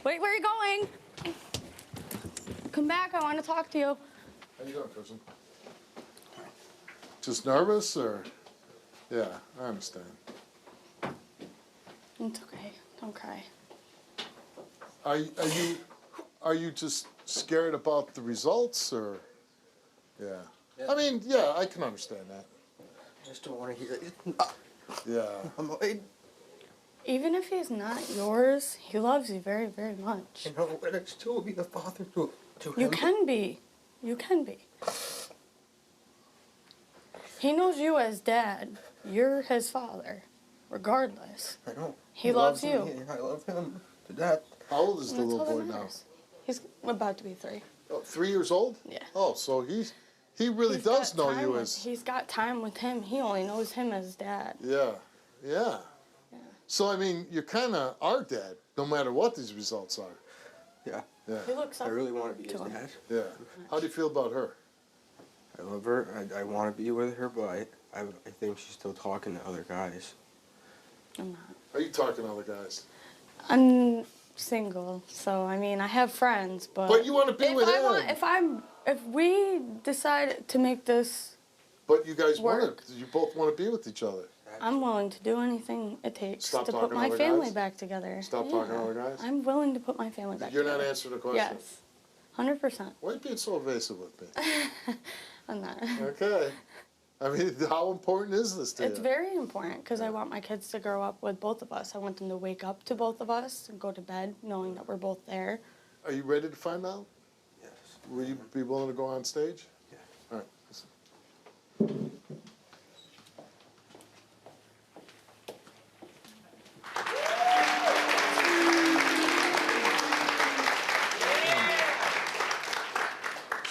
Wait, where are you going? Come back, I want to talk to you. How you doing, Christian? Just nervous, or? Yeah, I understand. It's okay, don't cry. Are you just scared about the results, or? Yeah. I mean, yeah, I can understand that. I just don't want to hear it. Yeah. I'm afraid. Even if he's not yours, he loves you very, very much. You know, but I'd still be the father to him. You can be. You can be. He knows you as dad. You're his father, regardless. I know. He loves you. Me, and I love him to death. How old is the That's little all boy that now? matters. He's about to be 3. Oh, 3 years old? Yeah. Oh, so he really does know you as. He's got time with him. He only knows him as dad. Yeah, yeah. So I mean, you're kind of our dad, no matter what these results are. Yeah. Yeah. He looks up I really want to be his to him. dad. Yeah. How do you feel about her? I love her. I want to be with her, but I think she's still talking to other guys. I'm not. Are you talking to other guys? I'm single, so I mean, I have friends, but. But you want to be with him. If we decide to make this But you guys want work, to, you both want to be with each other. I'm willing to do anything it takes Stop to talking put to my other family guys? back together. Stop talking to other guys? I'm willing to put my family back You're together. not answering the question? Yes. 100%. Why are you being so evasive with me? I'm not. Okay. I mean, how important is this to It's you? very important because I want my kids to grow up with both of us. I want them to wake up to both of us and go to bed knowing that we're both there. Are you ready to find out? Yes. Will you be willing to go on stage? Yes. All right.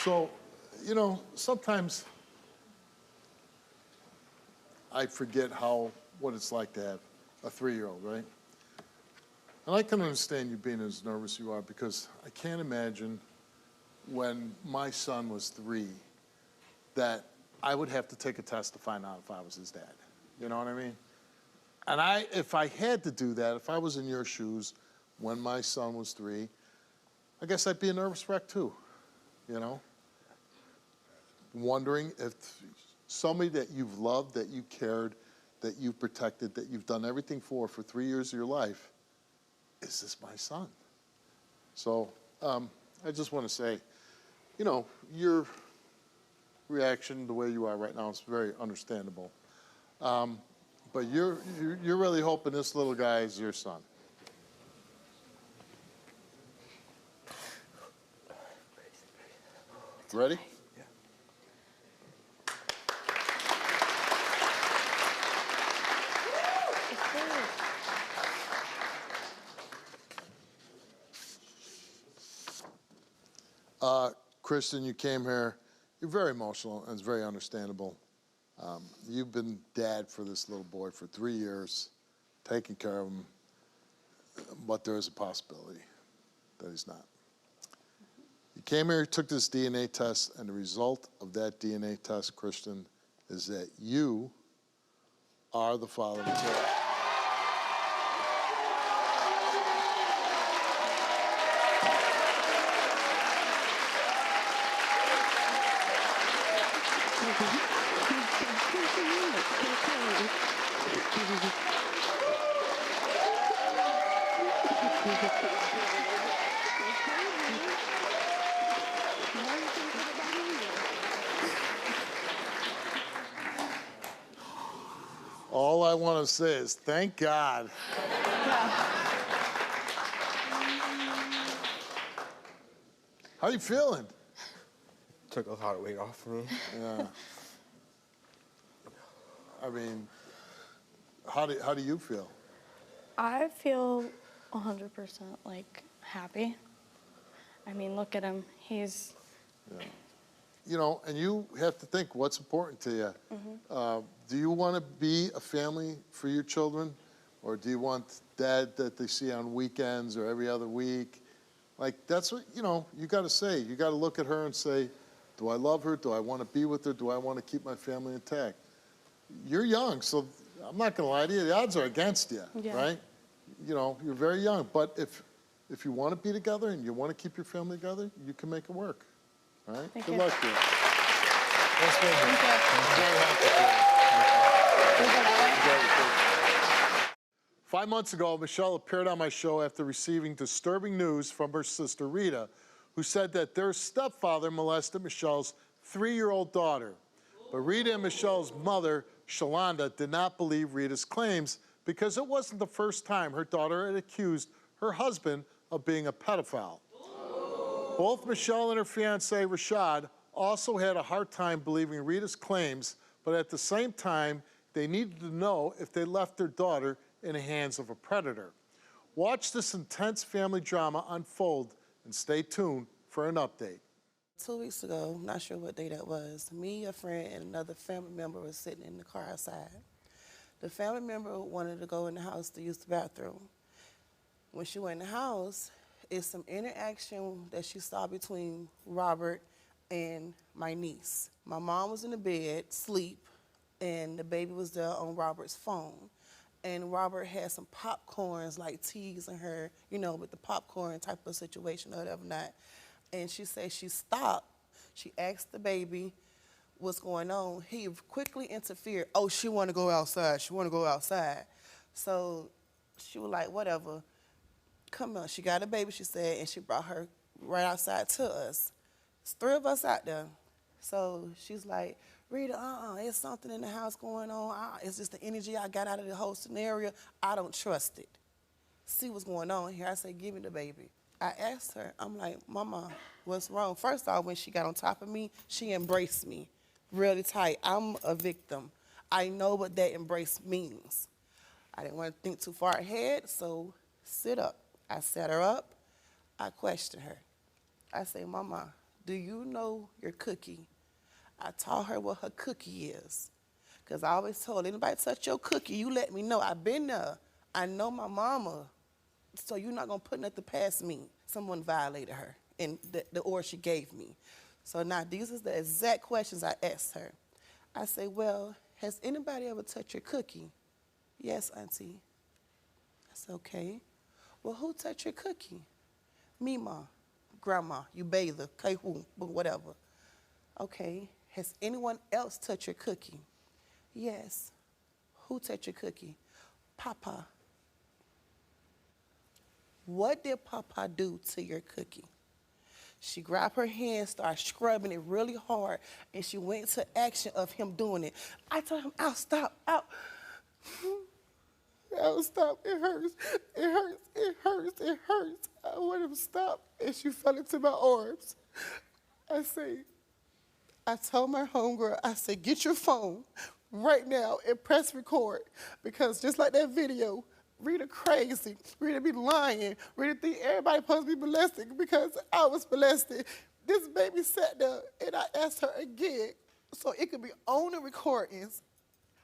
So, you know, sometimes I forget what it's like to have a 3-year-old, right? And I can understand you being as nervous as you are because I can't imagine when my son was 3 that I would have to take a test to find out if I was his dad. You know what I mean? And if I had to do that, if I was in your shoes when my son was 3, I guess I'd be a nervous wreck too, you know? Wondering if somebody that you've loved, that you cared, that you've protected, that you've done everything for 3 years of your life, is this my son? So I just want to say, you know, your reaction, the way you are right now, is very understandable. But you're really hoping this little guy is your son. Ready? Kristen, you came here. You're very emotional, and it's very understandable. You've been dad for this little boy for 3 years, taking care of him, but there is a possibility that he's not. You came here, took this DNA test, and the result of that DNA test, Kristen, is that you are the father of the child. All I want to say is thank God. How you feeling? Took a lot of weight off of me. Yeah. I mean, how do you feel? I feel 100% like happy. I mean, look at him. He's... Yeah. You know, and you have to think what's important to you. Do you want to be a family for your children? Or do you want dad that they see on weekends or every other week? Like, that's what, you know, you got to say. You got to look at her and say, do I love her? Do I want to be with her? Do I want to keep my family intact? You're young, so I'm not going to lie to you. The odds are against you, right? You know, you're very young. But if you want to be together and you want to keep your family together, you can make it work. All right? Thank Good you. luck to you. That's good. I'm very happy for you. 5 months ago, Michelle appeared on my show after receiving disturbing news from her sister Rita, who said that their stepfather molested Michelle's 3-year-old daughter. But Rita and Michelle's mother, Shalonda, did not believe Rita's claims because it wasn't the first time her daughter had accused her husband of being a pedophile. Both Michelle and her fiancé, Rashad, also had a hard time believing Rita's claims, but at the same time, they needed to know if they left their daughter in the hands of a predator. Watch this intense family drama unfold and stay tuned for an update. 2 weeks ago, not sure what day that was, me, a friend, and another family member was sitting in the car outside. The family member wanted to go in the house to use the bathroom. When she went in the house, it's some interaction that she saw between Robert and my niece. My mom was in the bed, asleep, and the baby was there on Robert's phone. And Robert had some popcorns, like teasing her, you know, with the popcorn type of situation or whatever not. And she said she stopped. She asked the baby what's going on. He quickly interfered. Oh, she want to go outside. She want to go outside. So she was like, whatever. Come on. She got a baby, she said, and she brought her right outside to us. It's 3 of us out there. So she's like, Rita, it's something in the house going on. It's just the energy I got out of the whole scenario. I don't trust it. See what's going on here. I said, give me the baby. I asked her, I'm like, Mama, what's wrong? First off, when she got on top of me, she embraced me really tight. I'm a victim. I know what that embrace means. I didn't want to think too far ahead, so sit up. I sat her up. I questioned her. I say, Mama, do you know your cookie? I taught her what her cookie is. Because I always told anybody touch your cookie, you let me know. I've been there. I know my mama. So you're not going to put nothing past me. Someone violated her in the order she gave me. So now these are the exact questions I asked her. I say, well, has anybody ever touched your cookie? Yes, Auntie. I said, okay. Well, who touched your cookie? Me, Ma. Grandma. You bathe her. Okay, whatever. Okay. Has anyone else touched your cookie? Yes. Who touched your cookie? Papa. What did Papa do to your cookie? She grabbed her hand, started scrubbing it really hard, and she went into action of him doing it. I told him, I'll stop, I'll stop, it hurts, it hurts, it hurts, it hurts. I want him to stop, and she fell into my arms. I told my homegirl, I said, get your phone right now and press record, because just like that video, Rita crazy, Rita be lying, Rita think everybody supposed to be molested because I was molested. This baby sat there and I asked her again, so it could be on the recordings,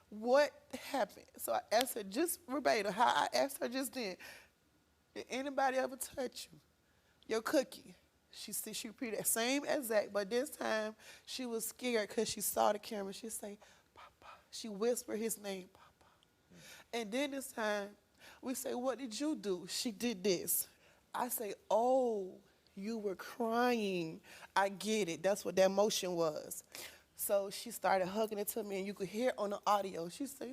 what happened. So I asked her just verbatim, how I asked her just then, did anybody ever touch you? Your cookie? She repeated the same exact, but this time she was scared because she saw the camera. She say, Papa. She whispered his name, Papa. And then this time, we say, what did you do? She did this. I say, oh, you were crying. I get it. That's what that motion was. So she started hugging it to me, and you could hear on the audio. She said,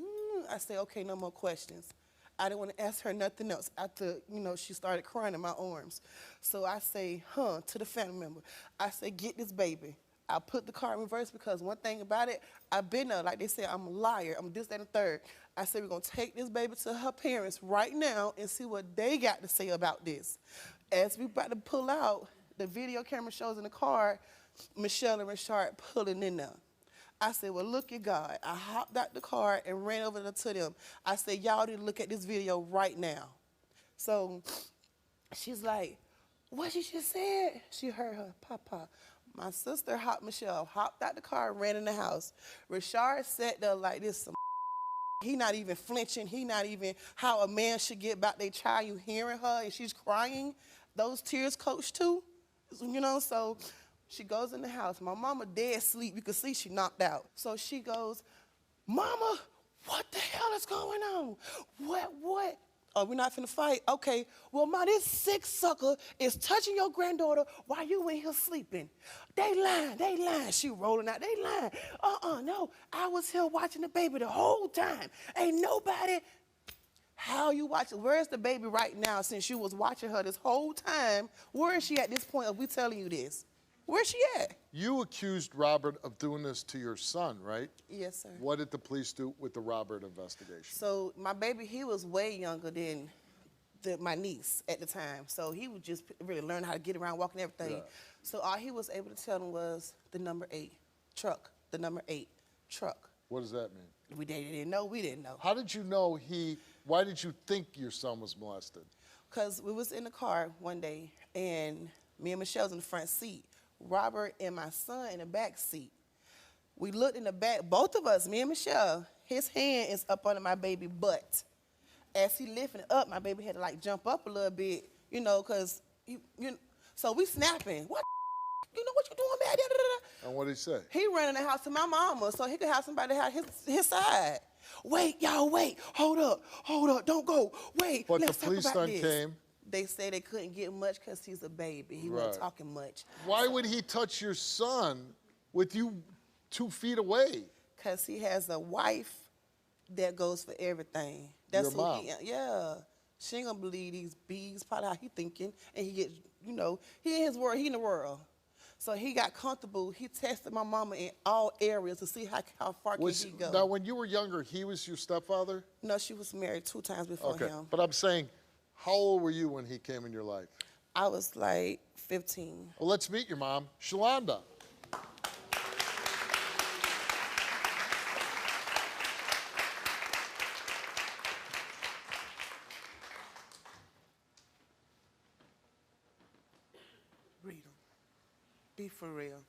I say, okay, no more questions. I didn't want to ask her nothing else after, she started crying in my arms. So I say, to the family member. I say, get this baby. I put the car in reverse because one thing about it, I've been there. Like they said, I'm a liar. I'm this, that, and third. I said, we're going to take this baby to her parents right now and see what they got to say about this. As we about to pull out, the video camera shows in the car, Michelle and Richard pulling in there. I said, well, look at God. I hopped out the car and ran over to them. I said, y'all need to look at this video right now. So she's like, what she just said? She heard her, Papa. My sister, Michelle, hopped out the car and ran in the house. Richard sat there like this. He not even flinching. He not even how a man should get about their child. You hearing her and she's crying. Those tears coach too, so she goes in the house. My mama dead asleep. You can see she knocked out. So she goes, Mama, what the hell is going on? What? Oh, we're not finna fight? Okay. Well, Ma, this sick sucker is touching your granddaughter while you in here sleeping. They lying. She rolling out. They lying. No. I was here watching the baby the whole time. Ain't nobody. How you watching? Where's the baby right now since you was watching her this whole time? Where is she at this point of we telling you this? Where's she at? You accused Robert of doing this to your son, right? Yes, sir. What did the police do with the Robert investigation? So my baby, he was way younger than my niece at the time. So he would just really learn how to get around, walking, everything. Yeah. So all he was able to tell them was the number 8 truck, the number 8 truck. What does that mean? They didn't know, we didn't know. How did you know why did you think your son was molested? Because we was in the car one day, and me and Michelle's in the front seat. Robert and my son in the back seat. We looked in the back, both of us, me and Michelle, his hand is up under my baby butt. As he lifting it up, my baby had to jump up a little bit, because, so we snapping. What what you doing, man? And what did he say? He ran in the house to my mama so he could have somebody to have his side. Wait, y'all, wait. Hold up. Don't go. Wait, but let's the police talk about then this. came. they say they couldn't get much because he's a baby. He wasn't talking much. Why would he touch your son with you 2 feet away? Because he has a wife that goes for everything. That's Your mom. Yeah. She ain't gonna believe these bees, probably how he thinking. And he gets, you know, he in his world, he in the world. So he got comfortable. He tested my mama in all areas to see how far can he go. Now, when you were younger, he was your stepfather? No, she was married 2 times before him. But I'm saying, how old were you when he came in your life? I was like 15. Well, let's meet your mom, Shalonda. Rita, be for real.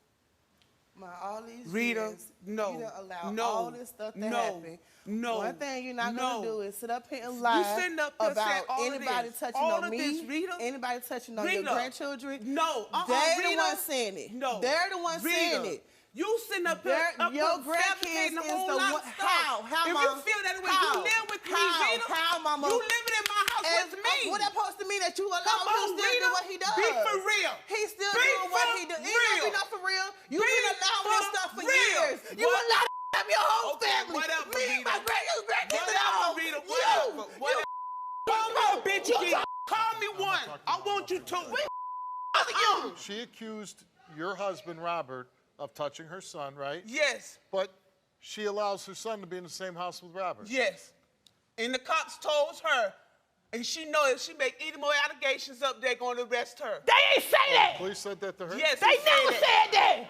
All these Rita, years, no, you done allowed no, all this stuff to happen. No, one thing you're not gonna do is sit up here and You lie sitting up here about saying all of anybody this. touching All on of me, this, Rita? anybody touching on Rita. your grandchildren. No, they're the Rita. ones saying it. No, they're the ones Rita. saying it. You sitting up here, your grandkids fabricating a is whole the lot one. of stuff. How, if Mama? you feel that way, you live with me, Rita. How, Mama? You living in my house with me. What that supposed to mean that you allow Come him on, to still Rita. do what he does? Be for real. He's still Be doing what for he does. real. Be not for real. You've Be been allowing this for stuff for real. years. You What? allowed have your whole Okay, family. whatever, Me, Rita. my grandkids, and Whatever, all. Rita, You. whatever. Call me a bitch again. Call me one. I want you to. She accused your husband, Robert, of touching her son, right? Yes. But she allows her son to be in the same house with Robert. Yes. And the cops told her, and she know if she make any more allegations up, they're going to arrest her. They ain't say that. Police said that to her? Yes, They never said that.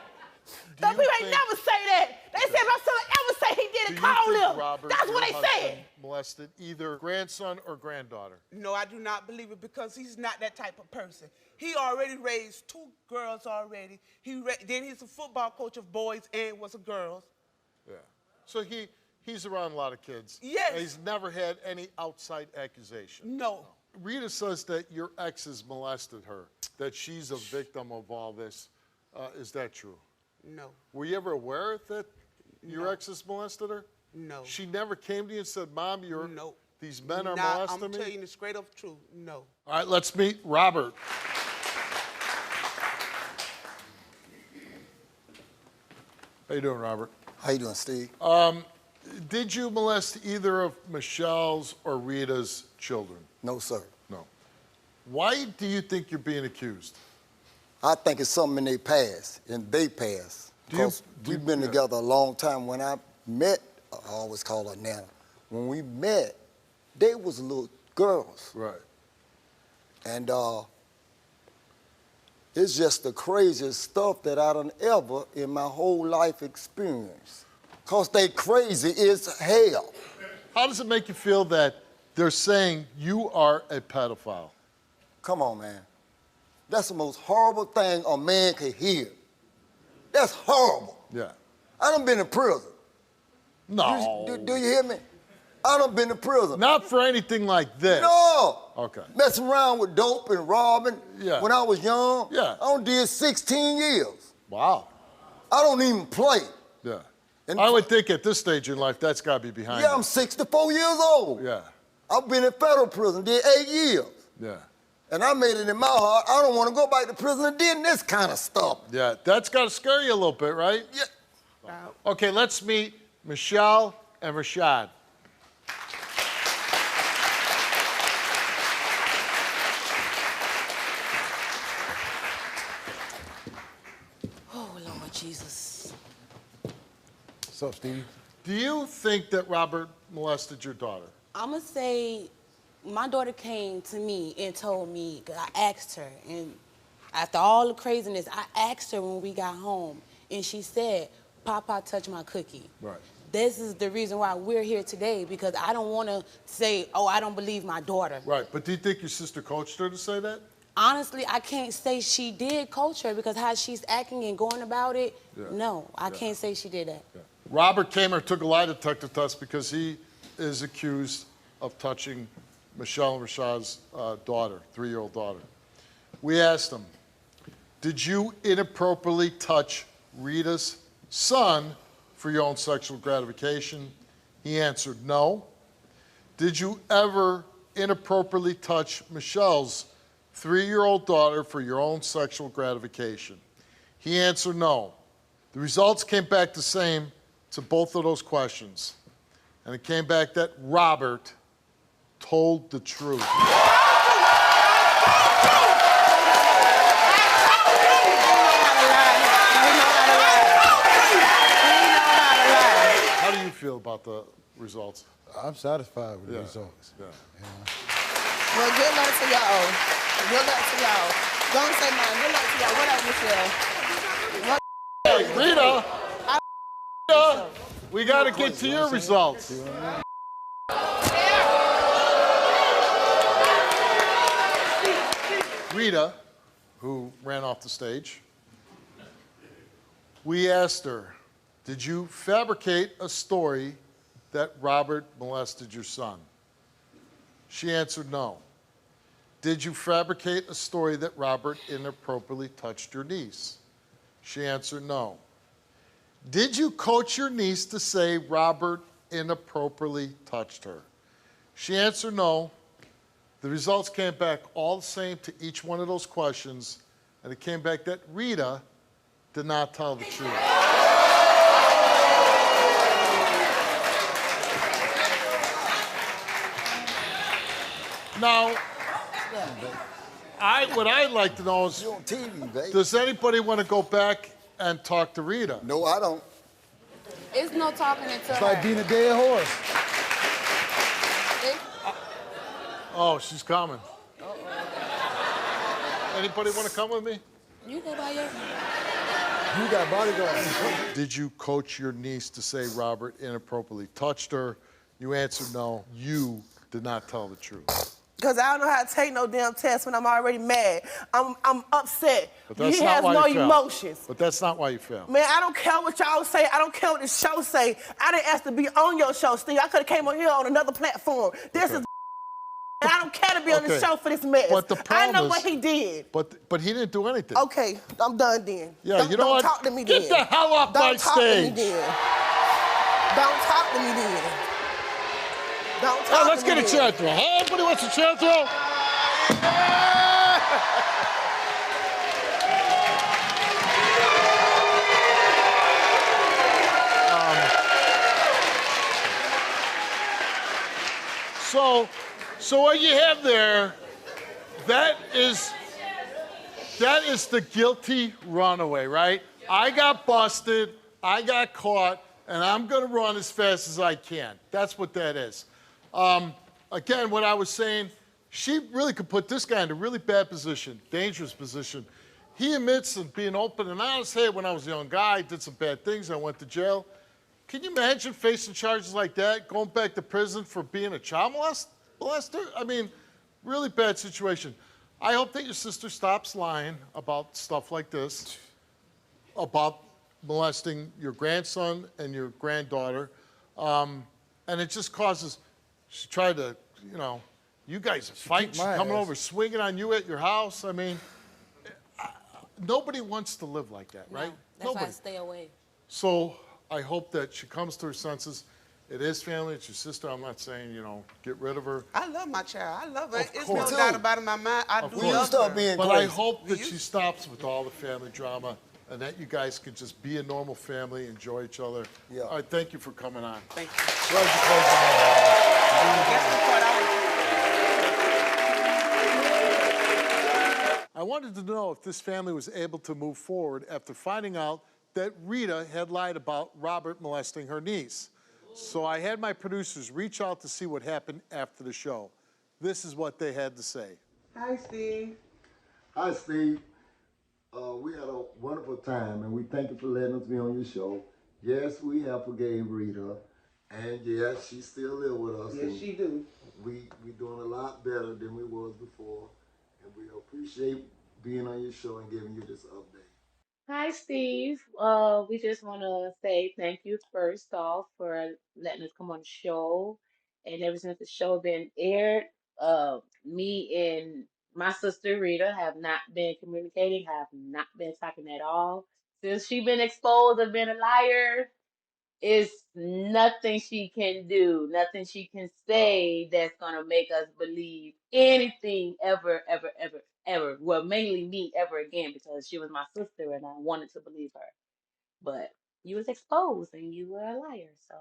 Do Those you people ain't think- never say that. They said my son ever say he Do didn't you call think him. Robert, That's your what they husband, said. molested either grandson or granddaughter? No, I do not believe it because he's not that type of person. He already raised 2 girls already. Then he's a football coach of boys and was a girls. Yeah. So he's around a lot of kids. Yes. And he's never had any outside accusation. No. Rita says that your ex has molested her, that she's a victim of all this. Is that true? No. Were you ever aware that your ex has molested her? No. She never came to you and said, Mom, these men are Nah, molesting I'm me? telling you the straight up truth. No. All right, let's meet Robert. How you doing, Robert? How you doing, Steve? Did you molest either of Michelle's or Rita's children? No, sir. No. Why do you think you're being accused? I think it's something in their past, Because we've been together a long time. When I met, I always call her Nana. When we met, they was little girls. Right. And it's just the craziest stuff that I done ever in my whole life experienced. Because they crazy as hell. How does it make you feel that they're saying you are a pedophile? Come on, man. That's the most horrible thing a man could hear. That's horrible. Yeah. I done been in prison. No. Do you hear me? I done been to prison. Not for anything like this. No. Okay. Messing around with dope and robbing. Yeah. When I was young. Yeah. I done did 16 years. Wow. I don't even play. Yeah. And I would think at this stage in life, that's got to be behind Yeah, you. I'm 64 years old. Yeah. I've been in federal prison, did 8 years. Yeah. And I made it in my heart, I don't want to go back to prison and do this kind of stuff. Yeah, that's got to scare you a little bit, right? Yeah. Okay, let's meet Michelle and Rashad. Oh, Lord Jesus. What's up, Stevie? Do you think that Robert molested your daughter? I'm going to say my daughter came to me and told me, 'cause I asked her, and after all the craziness, I asked her when we got home, and she said, Papa touched my cookie. Right. This is the reason why we're here today, because I don't want to say, oh, I don't believe my daughter. Right, but do you think your sister coached her to say that? Honestly, I can't say she did coach her because how she's acting and going about it, no, I can't say she did that. Robert Kamer took a lie detector test because he is accused of touching Michelle and Rashad's daughter, 3-year-old daughter. We asked him, did you inappropriately touch Rita's son for your own sexual gratification? He answered no. Did you ever inappropriately touch Michelle's 3-year-old daughter for your own sexual gratification? He answered no. The results came back the same to both of those questions. And it came back that Robert told the truth. How do you feel about the results? I'm satisfied with the results. Yeah. Well, good luck to y'all. Good luck to y'all. Don't say mine. Good luck to y'all. What up, Michelle? Hey, Rita! Rita! We got to get to your results. Rita, who ran off the stage, we asked her, did you fabricate a story that Robert molested your son? She answered no. Did you fabricate a story that Robert inappropriately touched your niece? She answered no. Did you coach your niece to say Robert inappropriately touched her? She answered no. The results came back all the same to each one of those questions, and it came back that Rita did not tell the truth. Now, what I'd like to know is, You're on TV, baby. does anybody want to go back and talk to Rita? No, I don't. It's no talking to It's her. like being a dead horse. Oh, she's coming. Anybody want to come with me? You go by your... You got bodyguards. Did you coach your niece to say Robert inappropriately touched her? You answered no. You did not tell the truth. Because I don't know how to take no damn test when I'm already mad. I'm upset. But that's He not has why no you failed. emotions. But that's not why you failed. Man, I don't care what y'all say. I don't care what the show say. I didn't ask to be on your show, Steve. I could have came on here on another platform. This is and I don't care to be on the show for this mess. But the problem I know is- what he did. But he didn't do anything. Okay, I'm done then. Yeah, don't, you know don't what? talk to me Get then. the hell off don't my talk To stage. me then. Don't talk to me then. Don't Oh, talk let's to me get a then. chair throw. Hey, everybody wants a chair throw? So what you have there, that is the guilty runaway, right? I got busted, I got caught, and I'm gonna run as fast as I can. That's what that is. Again, what I was saying, she really could put this guy in a really bad position, dangerous position. He admits to being open and honest, hey, when I was a young guy, I did some bad things, I went to jail. Can you imagine facing charges like that, going back to prison for being a child molester? I mean, really bad situation. I hope that your sister stops lying about stuff like this, about molesting your grandson and your granddaughter. And it just causes, she tried to, you guys are fighting, she's coming over, swinging on you at your house. I mean, nobody wants to live like that, right? That's Nobody. why I stay away. So I hope that she comes to her senses. It is family, it's your sister. I'm not saying, get rid of her. I love my child. I love her. Of It's course. no doubt about it in my mind. I Of do course. love her. But I hope that she stops with all the family drama and that you guys can just be a normal family, enjoy each other. Yeah. All right, thank you for coming on. Thank you. Glad you closed the I wanted to know if this family was able to move forward after finding out that Rita had lied about Robert molesting her niece. So I had my producers reach out to see what happened after the show. This is what they had to say. Hi, Steve. Hi, Steve. We had a wonderful time, and we thank you for letting us be on your show. Yes, we have forgave Rita, and yes, she still live with us. Yes, she do. We doing a lot better than we was before, and we appreciate being on your show and giving you this update. Hi, Steve. We just want to say thank you first off for letting us come on the show. And ever since the show been aired, me and my sister Rita have not been communicating, have not been talking at all. Since she been exposed of being a liar, it's nothing she can do, nothing she can say that's gonna make us believe anything ever, ever, ever. ever. Well, mainly me ever again because she was my sister and I wanted to believe her. But you was exposed and you were a liar. So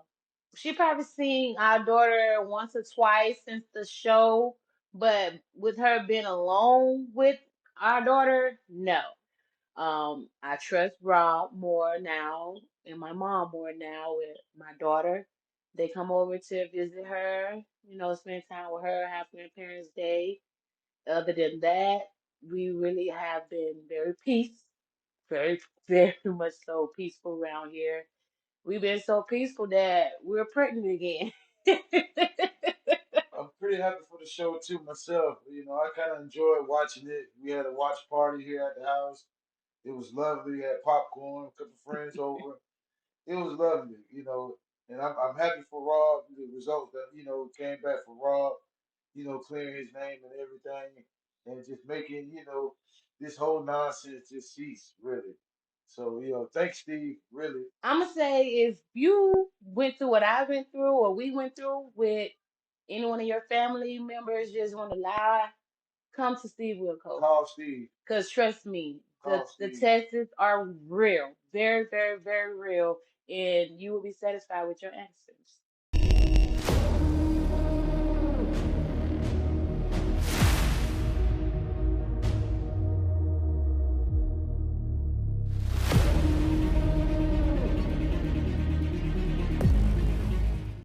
she probably seen our daughter once or twice since the show, but with her being alone with our daughter, no. I trust Rob more now and my mom more now with my daughter. They come over to visit her, spend time with her, have Grandparents' Day. Other than that, we really have been very very, very much so peaceful around here. We've been so peaceful that we're pregnant again. I'm pretty happy for the show too myself. I kind of enjoyed watching it. We had a watch party here at the house. It was lovely. We had popcorn, a couple friends over. It was lovely. And I'm happy for Rob. The results that came back for Rob. Clearing his name and everything, and just making this whole nonsense just cease really. So thanks Steve. Really, I'm gonna say if you went through what I went through or we went through with any one of your family members just want to lie, come to Steve Wilkos. Call Steve. Because trust me, the Steve. tests are real. Very, very, very real. And you will be satisfied with your answers.